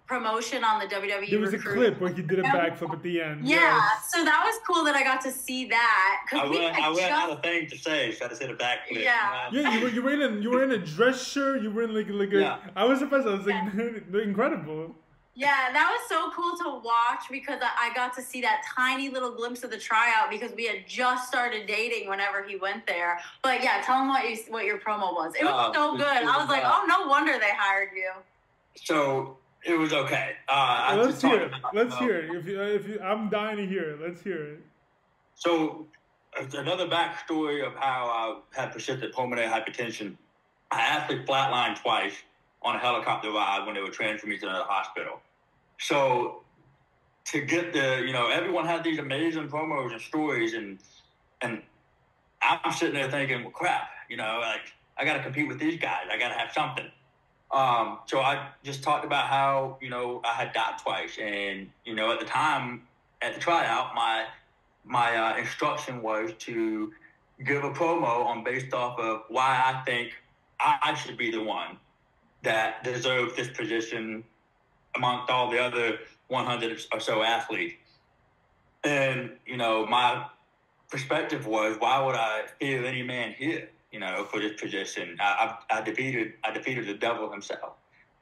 promotion on the WWE. There was a clip where he did a backflip at the end. Yeah, yes. So that was cool that I got to see that. I went out of thing to say, so I just did a backflip. Yeah. Yeah, you were in a dress shirt. You were in like a. I was surprised. I was like, they're incredible. Yeah, that was so cool to watch because I got to see that tiny little glimpse of the tryout because we had just started dating whenever he went there. But yeah, tell him what your promo was. It was so good. I was like, oh, no wonder they hired you. So it was okay. Let's hear it. Let's hear it. If you, I'm dying to hear it. Let's hear it. So another backstory of how I had persistent pulmonary hypertension. I actually flatlined twice on a helicopter ride when they were transferring me to the hospital. So to get everyone had these amazing promos and stories, and I'm sitting there thinking, well, crap, like I got to compete with these guys. I got to have something. So I just talked about how, I had died twice. And, at the time, at the tryout, my instruction was to give a promo based off of why I think I should be the one that deserves this position amongst all the other 100 or so athletes. And, my perspective was, why would I fear any man here, for this position? I defeated the devil himself.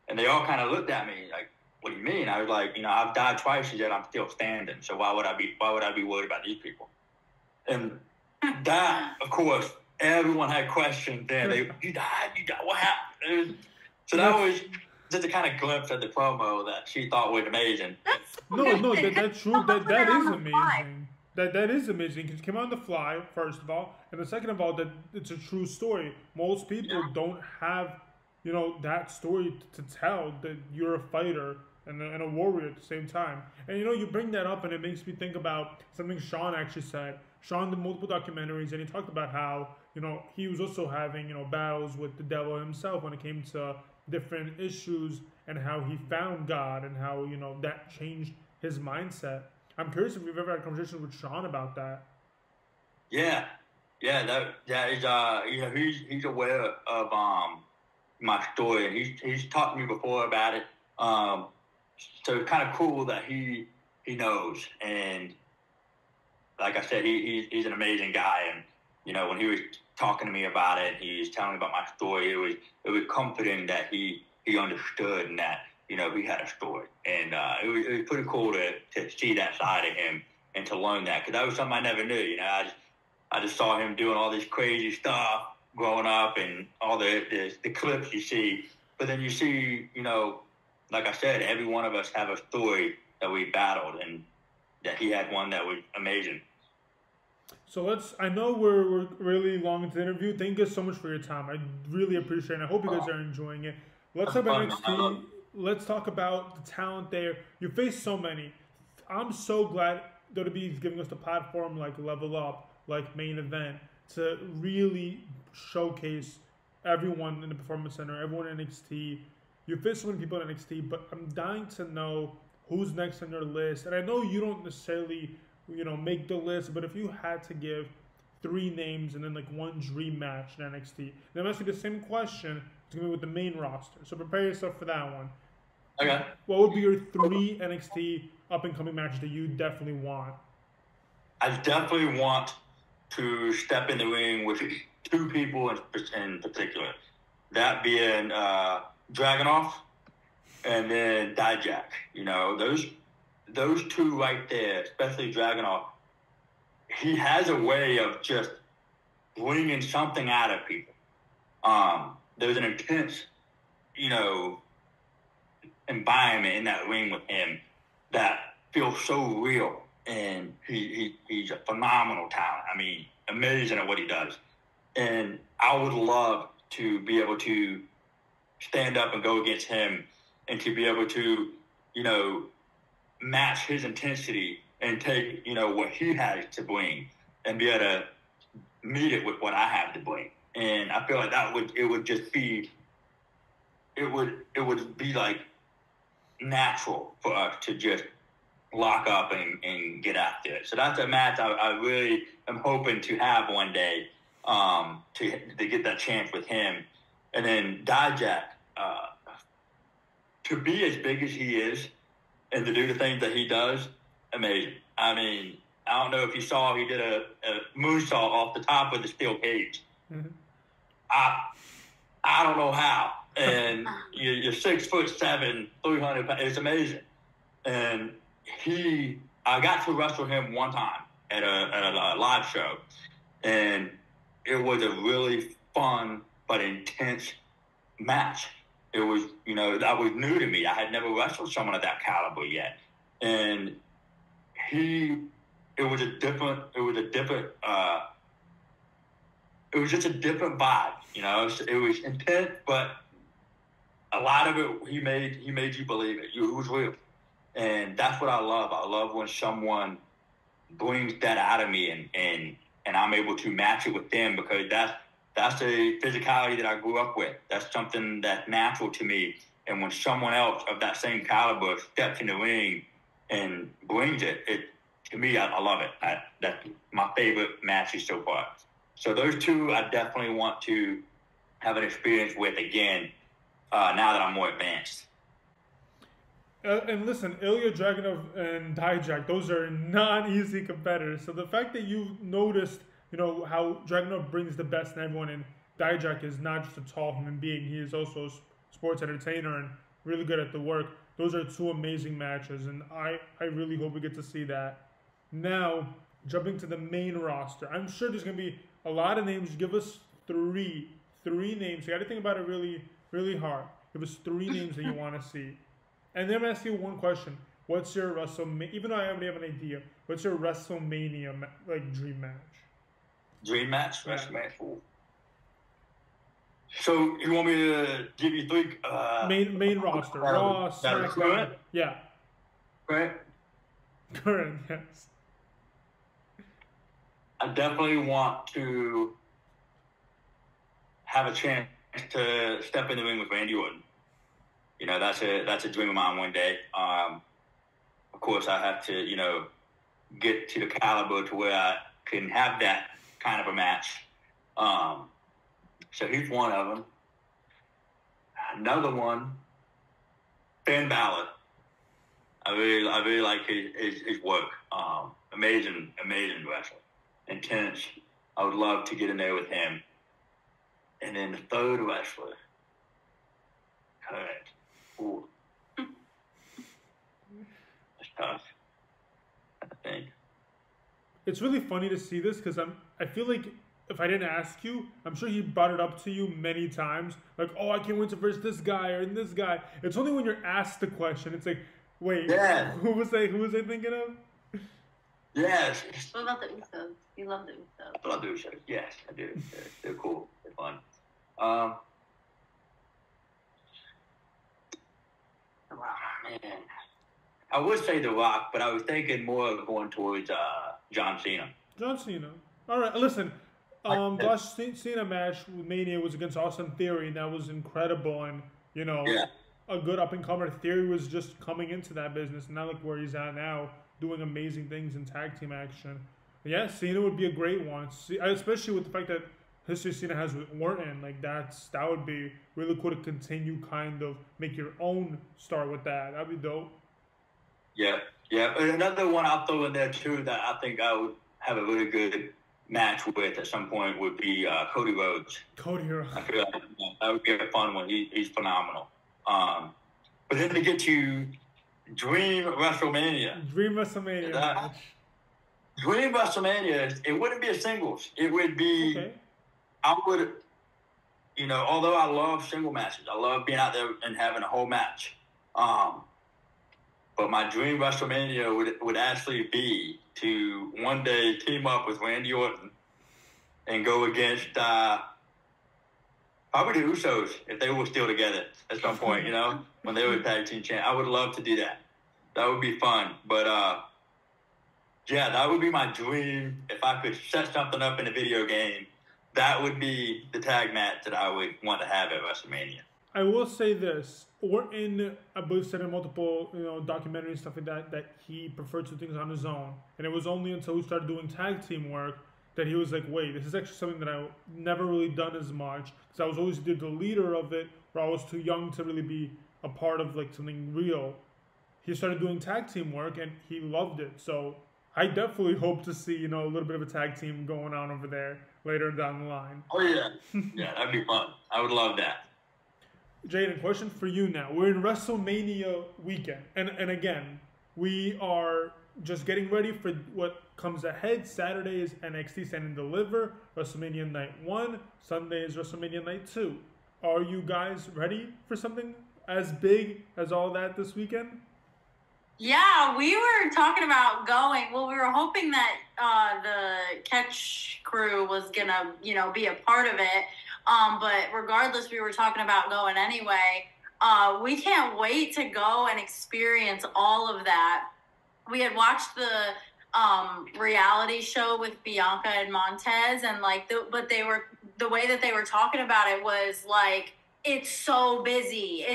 And they all kind of looked at me like, what do you mean? I was like, I've died twice, yet I'm still standing. So why would I be worried about these people? And that, of course, everyone had questions then. You died, what happened? So that was just a kind of glimpse of the promo that she thought was amazing. That's that's true. That is amazing. That is amazing. Because it came on the fly, first of all, and the second of all, that it's a true story. Most people don't have, that story to tell, that you're a fighter and a warrior at the same time. And you bring that up, and it makes me think about something Sean actually said. Sean did multiple documentaries, and he talked about how he was also having battles with the devil himself when it came to different issues, and how he found God, and how that changed his mindset. I'm curious if you've ever had a conversation with Sean about that. Yeah, that is he's aware of my story, and he's talked to me before about it. So it's kind of cool that he knows, and like I said, he's an amazing guy, and when he was talking to me about it, he was telling me about my story. It was comforting that he understood, and that he had a story. And it was pretty cool to see that side of him and to learn that, because that was something I never knew. I just saw him doing all this crazy stuff growing up and all the clips you see. But then you see, like I said, every one of us have a story that we battled, and that he had one that was amazing. So I know we're really long into the interview. Thank you so much for your time. I really appreciate it. I hope you guys are enjoying it. Let's talk about NXT. Let's talk about the talent there. You face so many. I'm so glad WWE is giving us the platform like Level Up, like Main Event, to really showcase everyone in the Performance Center, everyone in NXT. You face so many people in NXT, but I'm dying to know who's next on your list. And I know you don't necessarily, make the list, but if you had to give 3 names and then like one dream match in NXT, then I'm asking you the same question. It's going to be with the main roster. So prepare yourself for that one. Okay. What would be your 3 NXT up-and-coming matches that you definitely want? I definitely want to step in the ring with 2 people in particular. That being Dragunov and then Dijak. Those 2 right there, especially Dragunov, he has a way of just bringing something out of people. There's an intense, environment in that ring with him that feels so real. And he's a phenomenal talent. I mean, amazing at what he does. And I would love to be able to stand up and go against him, and to be able to, match his intensity and take, what he has to bring and be able to meet it with what I have to bring. And I feel like it would be like natural for us to just lock up and get after it. So that's a match I really am hoping to have one day, to get that chance with him. And then Dijak, to be as big as he is and to do the things that he does, amazing. I mean, I don't know if you saw, he did a moonsault off the top of the steel cage. Mm-hmm. I don't know how. And you're 6'7", 300 pounds. It's amazing. And I got to wrestle him one time at a live show, and it was a really fun but intense match. It was, that was new to me. I had never wrestled someone of that caliber yet, and it was just a different vibe. It was intense, but a lot of it he made you believe it. It was real. And that's what I love. I love when someone brings that out of me, and I'm able to match it with them, because that's a physicality that I grew up with. That's something that's natural to me. And when someone else of that same caliber steps in the ring and brings it to me, I love it. That's my favorite matches so far. So those 2 I definitely want to have an experience with again, now that I'm more advanced. And listen, Ilya Dragunov and Dijak, those are not easy competitors. So the fact that you noticed, how Dragunov brings the best in everyone, and Dijak is not just a tall human being, he is also a sports entertainer and really good at the work. Those are 2 amazing matches, and I really hope we get to see that. Now, jumping to the main roster, I'm sure there's going to be a lot of names. Give us 3 names. You got to think about it really, really hard. Give us 3 names that you want to see. And then I'm going to ask you one question. What's your WrestleMania, even though I already have an idea, what's your WrestleMania, dream match? Dream match? WrestleMania. So you want me to give you 3? Main roster. Raw, SmackDown. Yeah. Right? Current, yes. I definitely want to have a chance to step in the ring with Randy Orton. That's a dream of mine one day. Of course, I have to, get to the caliber to where I can have that kind of a match. So he's one of them. Another one, Finn Balor. I really like his work. Amazing wrestler. Intense. I would love to get in there with him. And then the 3rd wrestler. Correct. Ooh. tough. I think. It's really funny to see this because I feel like if I didn't ask you, I'm sure he brought it up to you many times. Like, oh, I can't wait to verse this guy or this guy. It's only when you're asked the question, it's like, wait, Yeah. who was I thinking of? Yes. What about the Usos? You love the Usos. I love the Usos. Yes, I do. They're cool. They're fun. Man. I would say The Rock, but I was thinking more of going towards John Cena. John Cena. All right, listen. Last Cena match with Mania was against Austin Theory, and that was incredible. And a good up and comer. Theory was just coming into that business, and now look where he's at now, doing amazing things in tag team action. Yeah, Cena would be a great one, especially with the fact that history Cena has with Orton. Like that would be really cool to continue, kind of make your own star with that. That'd be dope. Yeah. And another one I'll throw in there too that I think I would have a really good match with at some point would be Cody Rhodes. Cody Rhodes. I feel like that would be a fun one. He's phenomenal. But then to get to Dream WrestleMania. Dream WrestleMania match. Dream WrestleMania, it wouldn't be a singles. It would be, okay. I would, although I love single matches, I love being out there and having a whole match. But my dream WrestleMania would actually be to one day team up with Randy Orton and go against probably the Usos if they were still together at some point, when they were tag team champ. I would love to do that. That would be fun. But, that would be my dream. If I could set something up in a video game, that would be the tag match that I would want to have at WrestleMania. I will say this. Orton, I believe, said in multiple documentaries and stuff like that he preferred to do things on his own. And it was only until we started doing tag team work that he was like, wait, this is actually something that I've never really done as much. Because I was always either the leader of it or I was too young to really be a part of like something real. He started doing tag team work and he loved it. So I definitely hope to see, a little bit of a tag team going on over there later down the line. Oh, yeah. Yeah, that'd be fun. I would love that. Jadyn, question for you now. We're in WrestleMania weekend. And again, we are just getting ready for what comes ahead. Saturday is NXT Stand and Deliver, WrestleMania Night 1. Sunday is WrestleMania Night 2. Are you guys ready for something as big as all that this weekend? Yeah, we were talking about going. Well, we were hoping that the Catch crew was going to, be a part of it. But regardless, we were talking about going anyway. We can't wait to go and experience all of that. We had watched the reality show with Bianca and Montez, and the way that they were talking about it was like, it's so busy.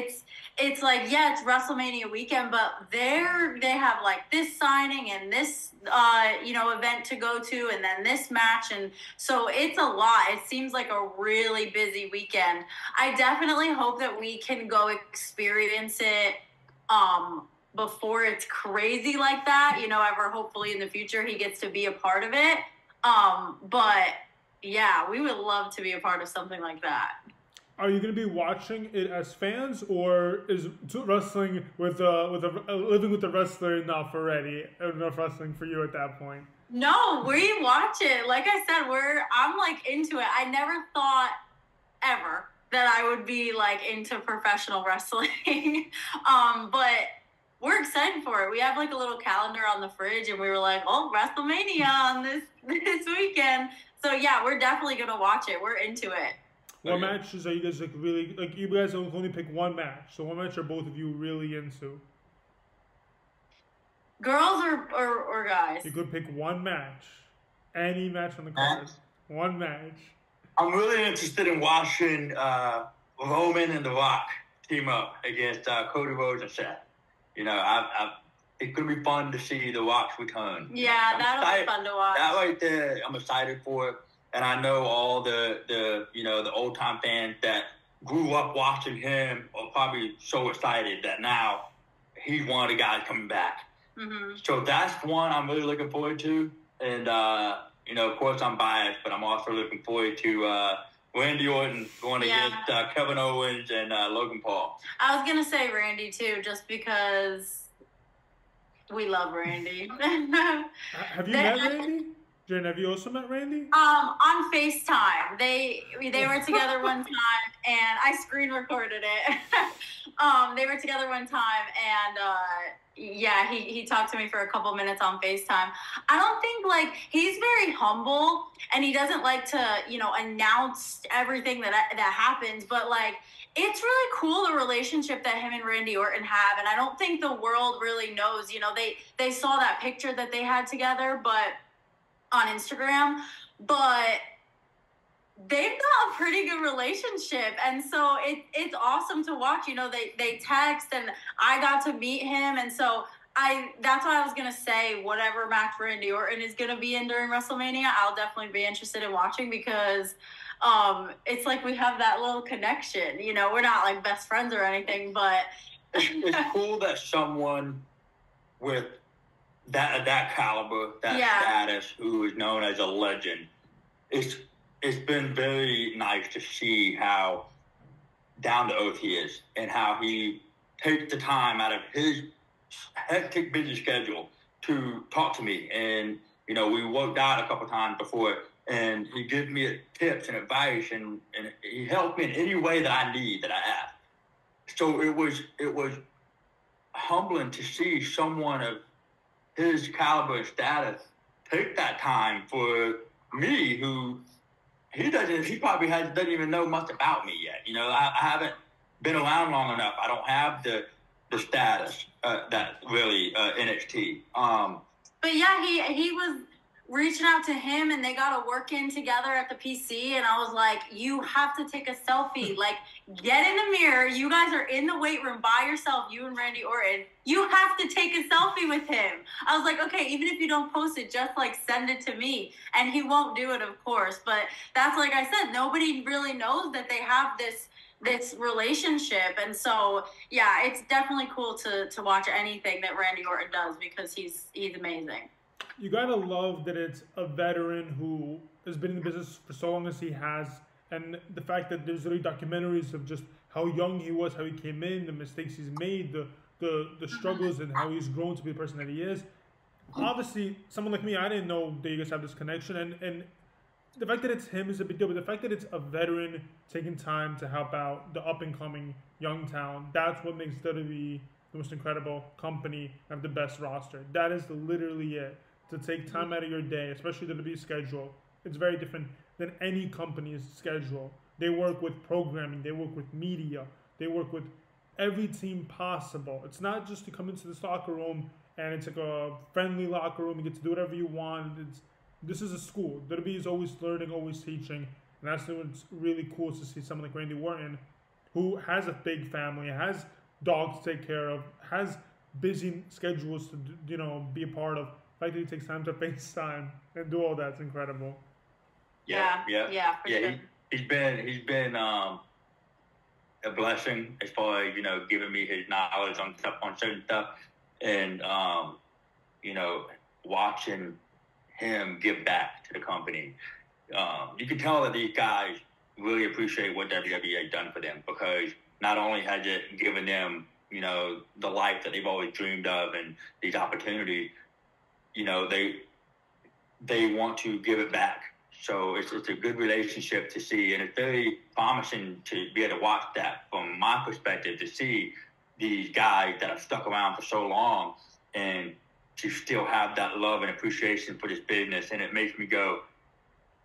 It's like, yeah, it's WrestleMania weekend, but they have like this signing and this event to go to, and then this match, and so it's a lot. It seems like a really busy weekend. I definitely hope that we can go experience it before it's crazy like that. Ever hopefully in the future he gets to be a part of it. But yeah, we would love to be a part of something like that. Are you going to be watching it as fans, or is wrestling living with the wrestler enough already? Enough wrestling for you at that point? No, we watch it. Like I said, I'm like into it. I never thought ever that I would be like into professional wrestling. But we're excited for it. We have like a little calendar on the fridge, and we were like, oh, WrestleMania on this weekend. So yeah, we're definitely gonna watch it. We're into it. What matches are you guys really like? You guys only pick one match. So what match are both of you really into? Girls or guys? You could pick one match. Any match on the card. One match. I'm really interested in watching Roman and The Rock team up against Cody Rhodes and Seth. It could be fun to see The Rock's return. Yeah, that'll be fun to watch. That right there, I'm excited for it. And I know all the old time fans that grew up watching him are probably so excited that now he's one of the guys coming back. Mm-hmm. So that's one I'm really looking forward to. And, of course I'm biased, but I'm also looking forward to Randy Orton going against Kevin Owens and Logan Paul. I was going to say Randy too, just because We love Randy. Have you met Randy? Jadyn, have you also met Randy? On FaceTime. They were together one time, and I screen recorded it. They were together one time, and yeah, he talked to me for a couple minutes on FaceTime. I don't think, like, he's very humble, and he doesn't like to, you know, announce everything that happens, but, like, it's really cool, the relationship that him and Randy Orton have, and I don't think the world really knows. You know, they saw that picture that they had together, but on Instagram, but they've got a pretty good relationship, and so it's awesome to watch. You know, they text, and I got to meet him, and so that's why I was gonna say whatever match Randy Orton is gonna be in during WrestleMania, I'll definitely be interested in watching, because it's like we have that little connection. You know, we're not like best friends or anything, but it's cool that someone with that caliber, that status, who is known as a legend, it's been very nice to see how down to earth he is, and how he takes the time out of his hectic busy schedule to talk to me. And, you know, we worked out a couple times before, and he gives me tips and advice, and he helped me in any way that I need, that I ask. So it was humbling to see someone of his caliber and status take that time for me, who he probably doesn't even know much about me yet. You know, I haven't been around long enough. I don't have the status that really NXT. But yeah, he was reaching out to him, and they got to work in together at the PC, and I was like, you have to take a selfie. Like, get in the mirror. You guys are in the weight room by yourself, you and Randy Orton. You have to take a selfie with him. I was like, okay, even if you don't post it, just, like, send it to me. And he won't do it, of course. But that's, like I said, nobody really knows that they have this relationship. And so, yeah, it's definitely cool to watch anything that Randy Orton does, because he's amazing. You gotta love that it's a veteran who has been in the business for so long as he has, and the fact that there's really documentaries of just how young he was, how he came in, the mistakes he's made, the struggles, and how he's grown to be the person that he is. Obviously, someone like me, I didn't know that you guys have this connection, and the fact that it's him is a big deal, but the fact that it's a veteran taking time to help out the up-and-coming young talent, that's what makes WWE the most incredible company and the best roster. That is literally it. To take time out of your day, especially the WWE schedule, it's very different than any company's schedule. They work with programming, they work with media, they work with every team possible. It's not just to come into this locker room and it's like a friendly locker room, you get to do whatever you want. This is a school. WWE is always learning, always teaching, and that's what's really cool to see someone like Randy Orton, who has a big family, has dogs to take care of, has busy schedules to, you know, be a part of. The fact that he takes time to FaceTime and do all that's incredible. Yeah, for sure. He's been a blessing as far as, you know, giving me his knowledge on certain stuff, and you know, watching him give back to the company. You can tell that these guys really appreciate what WWE has done for them, because not only has it given them, you know, the life that they've always dreamed of and these opportunities, you know, they want to give it back. So it's a good relationship to see, and it's very promising to be able to watch that from my perspective, to see these guys that have stuck around for so long and to still have that love and appreciation for this business. And it makes me go,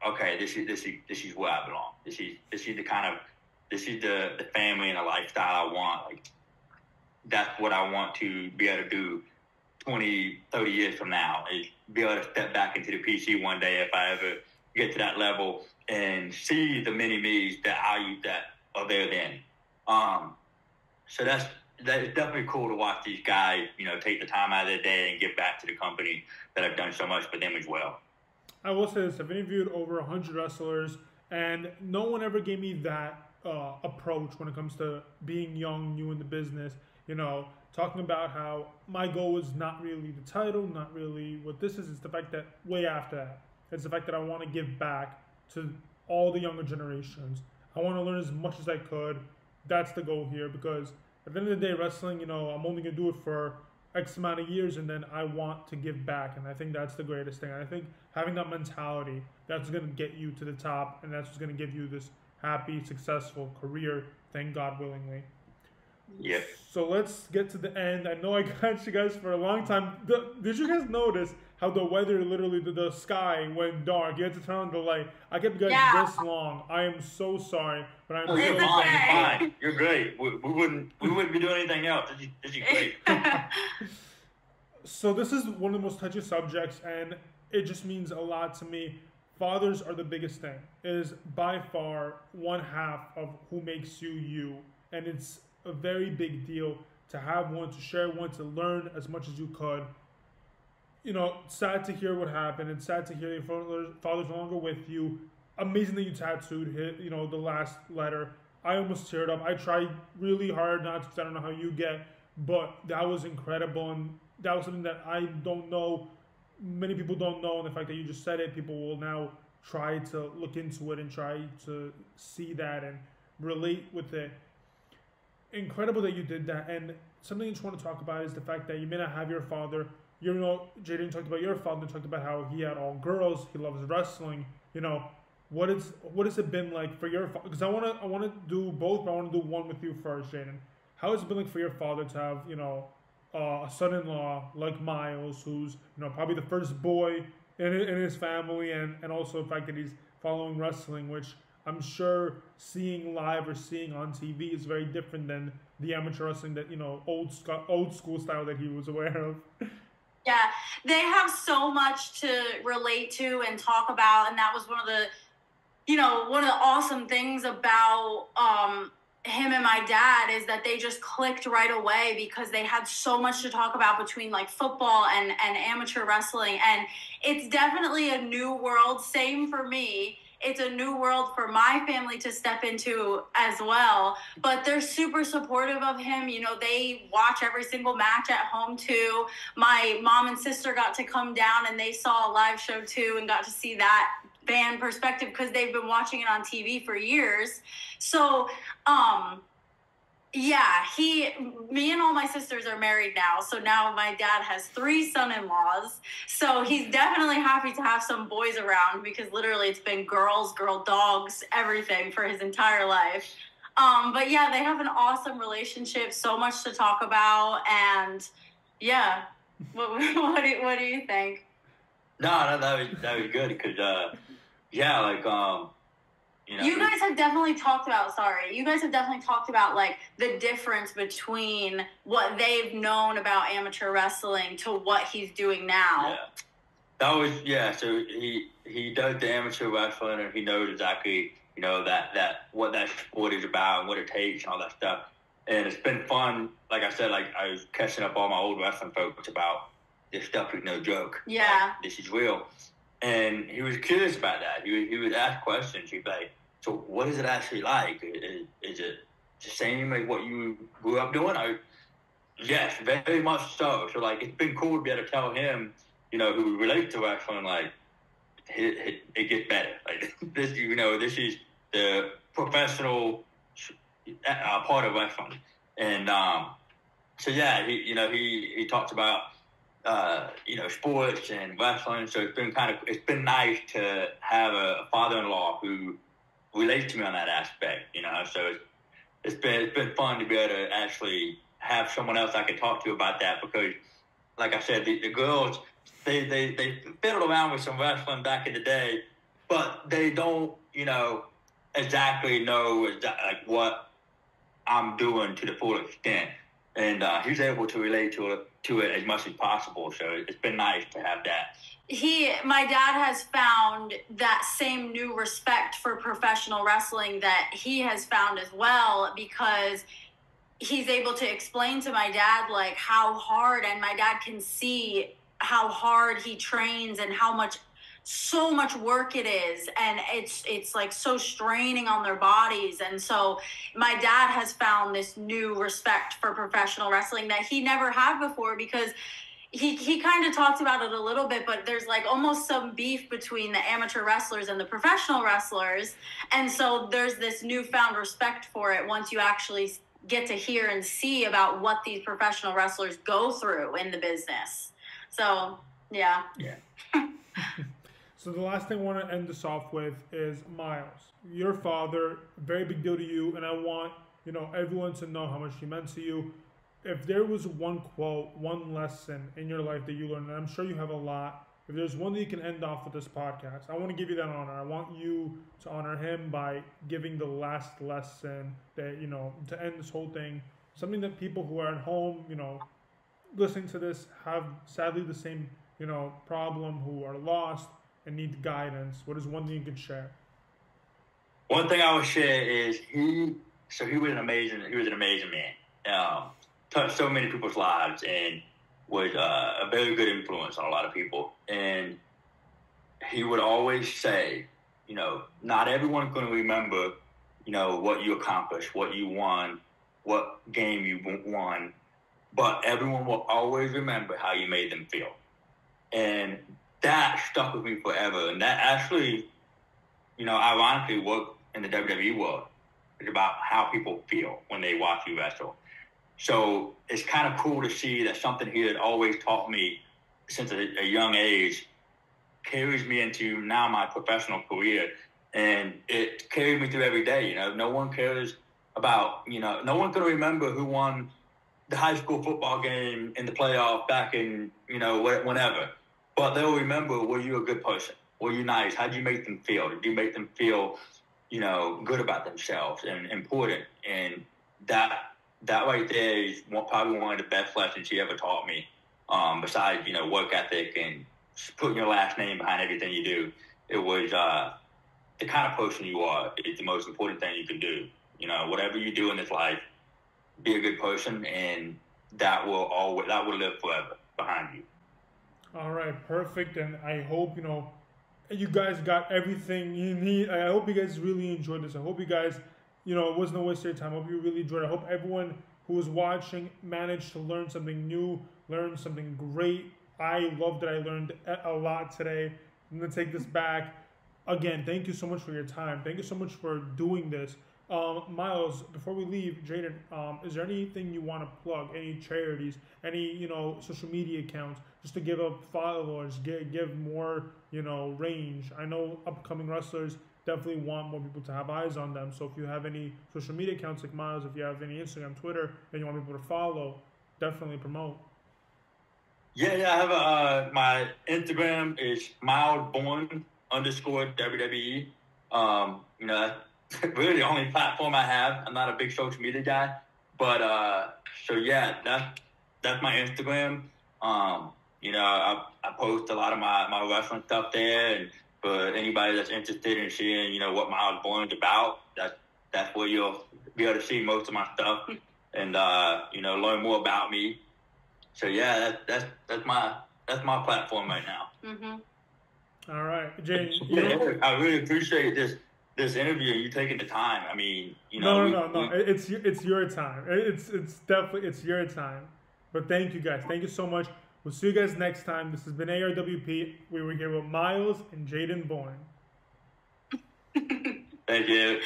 okay, this is where I belong. This is the family and the lifestyle I want. Like, that's what I want to be able to do 20, 30 years from now, is be able to step back into the PC one day if I ever get to that level and see the mini me's that are there then. So that's definitely cool to watch these guys, you know, take the time out of their day and give back to the company that have done so much for them as well. I will say this, I've interviewed over 100 wrestlers, and no one ever gave me that approach when it comes to being young, new in the business, you know, talking about how my goal is not really the title, not really what this is. It's the fact that way after that, it's the fact that I want to give back to all the younger generations. I want to learn as much as I could. That's the goal here, because at the end of the day, wrestling, you know, I'm only going to do it for X amount of years, and then I want to give back. And I think that's the greatest thing. I think having that mentality, that's going to get you to the top, and that's what's going to give you this happy, successful career, thank God, willingly. Yeah. So let's get to the end. I know I got you guys for a long time. Did you guys notice how the weather, literally, the sky went dark? You had to turn on the light. I kept you guys this long. I am so sorry, but I'm you're so fine. sorry. You're fine. You're great. We wouldn't be doing anything else. This is great. So this is one of the most touchy subjects, and it just means a lot to me. Fathers are the biggest thing. It is by far one half of who makes you you, and it's a very big deal to have one, to share one, to learn as much as you could. You know, sad to hear what happened. It's sad to hear your father's no longer with you. Amazing that you tattooed the last letter. I almost teared up. I tried really hard not to, because I don't know how you get, but that was incredible, and that was something that I don't know. Many people don't know, and the fact that you just said it, people will now try to look into it and try to see that and relate with it. Incredible that you did that, and something I just want to talk about is the fact that you may not have your father. You know, Jadyn talked about your father, talked about how he had all girls, he loves wrestling. You know, what has it been like for your father? Because I want to do both, but I want to do one with you first, Jadyn. How has it been like for your father to have, a son-in-law like Myles, who's, probably the first boy in his family, and also the fact that he's following wrestling, which I'm sure seeing live or seeing on TV is very different than the amateur wrestling that, old school style that he was aware of. Yeah, they have so much to relate to and talk about, and that was one of the awesome things about him and my dad, is that they just clicked right away because they had so much to talk about between like football and amateur wrestling. And it's definitely a new world. Same for me. It's a new world for my family to step into as well. But they're super supportive of him. They watch every single match at home too. My mom and sister got to come down and they saw a live show too and got to see that fan perspective because they've been watching it on TV for years. So, me and all my sisters are married now. So now my dad has 3 son-in-laws. So he's definitely happy to have some boys around because literally it's been girl dogs, everything for his entire life. But yeah, they have an awesome relationship, so much to talk about. And yeah, what do you think? No, that was good because, you guys have definitely talked about, like the difference between what they've known about amateur wrestling to what he's doing now. Yeah. So he does the amateur wrestling and he knows exactly, that what that sport is about and what it takes and all that stuff. And it's been fun. Like I said, I was catching up all my old wrestling folks about this stuff is no joke. Yeah. This is real. And he was curious about that. He would ask questions. He'd be like, so what is it actually like? Is it the same like what you grew up doing? Yes, very much so. So it's been cool to be able to tell him, who relates to wrestling, it gets better. This, this is the professional part of wrestling. And so yeah, he talks about sports and wrestling. So it's been nice to have a father-in-law who relates to me on that aspect, So it's been fun to be able to actually have someone else I can talk to about that because, like I said, the girls they fiddled around with some wrestling back in the day, but they don't exactly know what I'm doing to the full extent, and he's able to relate to it as much as possible. So it's been nice to have that. My dad has found that same new respect for professional wrestling that he has found as well, because he's able to explain to my dad how hard, and my dad can see how hard he trains and so much work it is, and it's so straining on their bodies. And so my dad has found this new respect for professional wrestling that he never had before, because he kind of talked about it a little bit, but there's almost some beef between the amateur wrestlers and the professional wrestlers. And so there's this newfound respect for it once you actually get to hear and see about what these professional wrestlers go through in the business. So, yeah. So the last thing I want to end this off with is Myles. Your father, very big deal to you, and I want, you know, everyone to know how much he meant to you. If there was one quote, one lesson in your life that you learned, and I'm sure you have a lot, if there's one that you can end off with this podcast, I want to give you that honor. I want you to honor him by giving the last lesson that, you know, to end this whole thing. Something that people who are at home, you know, listening to this have sadly the same, you know, problem, who are lost and need guidance. What is one thing you could share? One thing I would share is he was an amazing man. Touched so many people's lives and was a very good influence on a lot of people. And he would always say, you know, not everyone's going to remember, you know, what you accomplished, what you won, what game you won, but everyone will always remember how you made them feel. And that stuck with me forever. And that actually, you know, ironically worked in the WWE world. It's about how people feel when they watch you wrestle. So it's kind of cool to see that something he had always taught me since a young age carries me into now my professional career. And it carries me through every day. You know, no one cares about, you know, no one's going to remember who won the high school football game in the playoff back in, you know, whenever. But they'll remember, were you a good person? Were you nice? How did you make them feel? Did you make them feel, you know, good about themselves and important? And that right there is probably one of the best lessons he ever taught me. Besides, you know, work ethic and putting your last name behind everything you do. It was the kind of person you are is the most important thing you can do. You know, whatever you do in this life, be a good person, and that will live forever behind you. All right, perfect. And I hope, you know, you guys got everything you need. I hope you guys really enjoyed this. I hope you guys, you know, it wasn't a waste of your time. I hope you really enjoyed it. I hope everyone who was watching managed to learn something new, learn something great. I love that I learned a lot today. I'm going to take this back. Again, thank you so much for your time. Thank you so much for doing this. Myles, before we leave, Jadyn, is there anything you want to plug? Any charities? Any, you know, social media accounts? Just to give up followers, give more, you know, range. I know upcoming wrestlers definitely want more people to have eyes on them. So if you have any social media accounts like Myles, if you have any Instagram, Twitter, and you want people to follow, definitely promote. Yeah, I have my Instagram is MYLES BORNE _WWE. You know, that's really the only platform I have. I'm not a big social media guy, but so yeah, that's my Instagram. You know, I post a lot of my wrestling stuff there, and for anybody that's interested in seeing, you know, what MYLES BORNE is about, that's where you'll be able to see most of my stuff and you know, learn more about me. So yeah, that's my platform right now. Mm-hmm. All right, Jadyn. Yeah, I really appreciate this interview. You taking the time. I mean, you know. No. It's your time. It's definitely your time. But thank you guys. Thank you so much. We'll see you guys next time. This has been ARWP. We were here with Myles and Jadyn Borne. Thank you.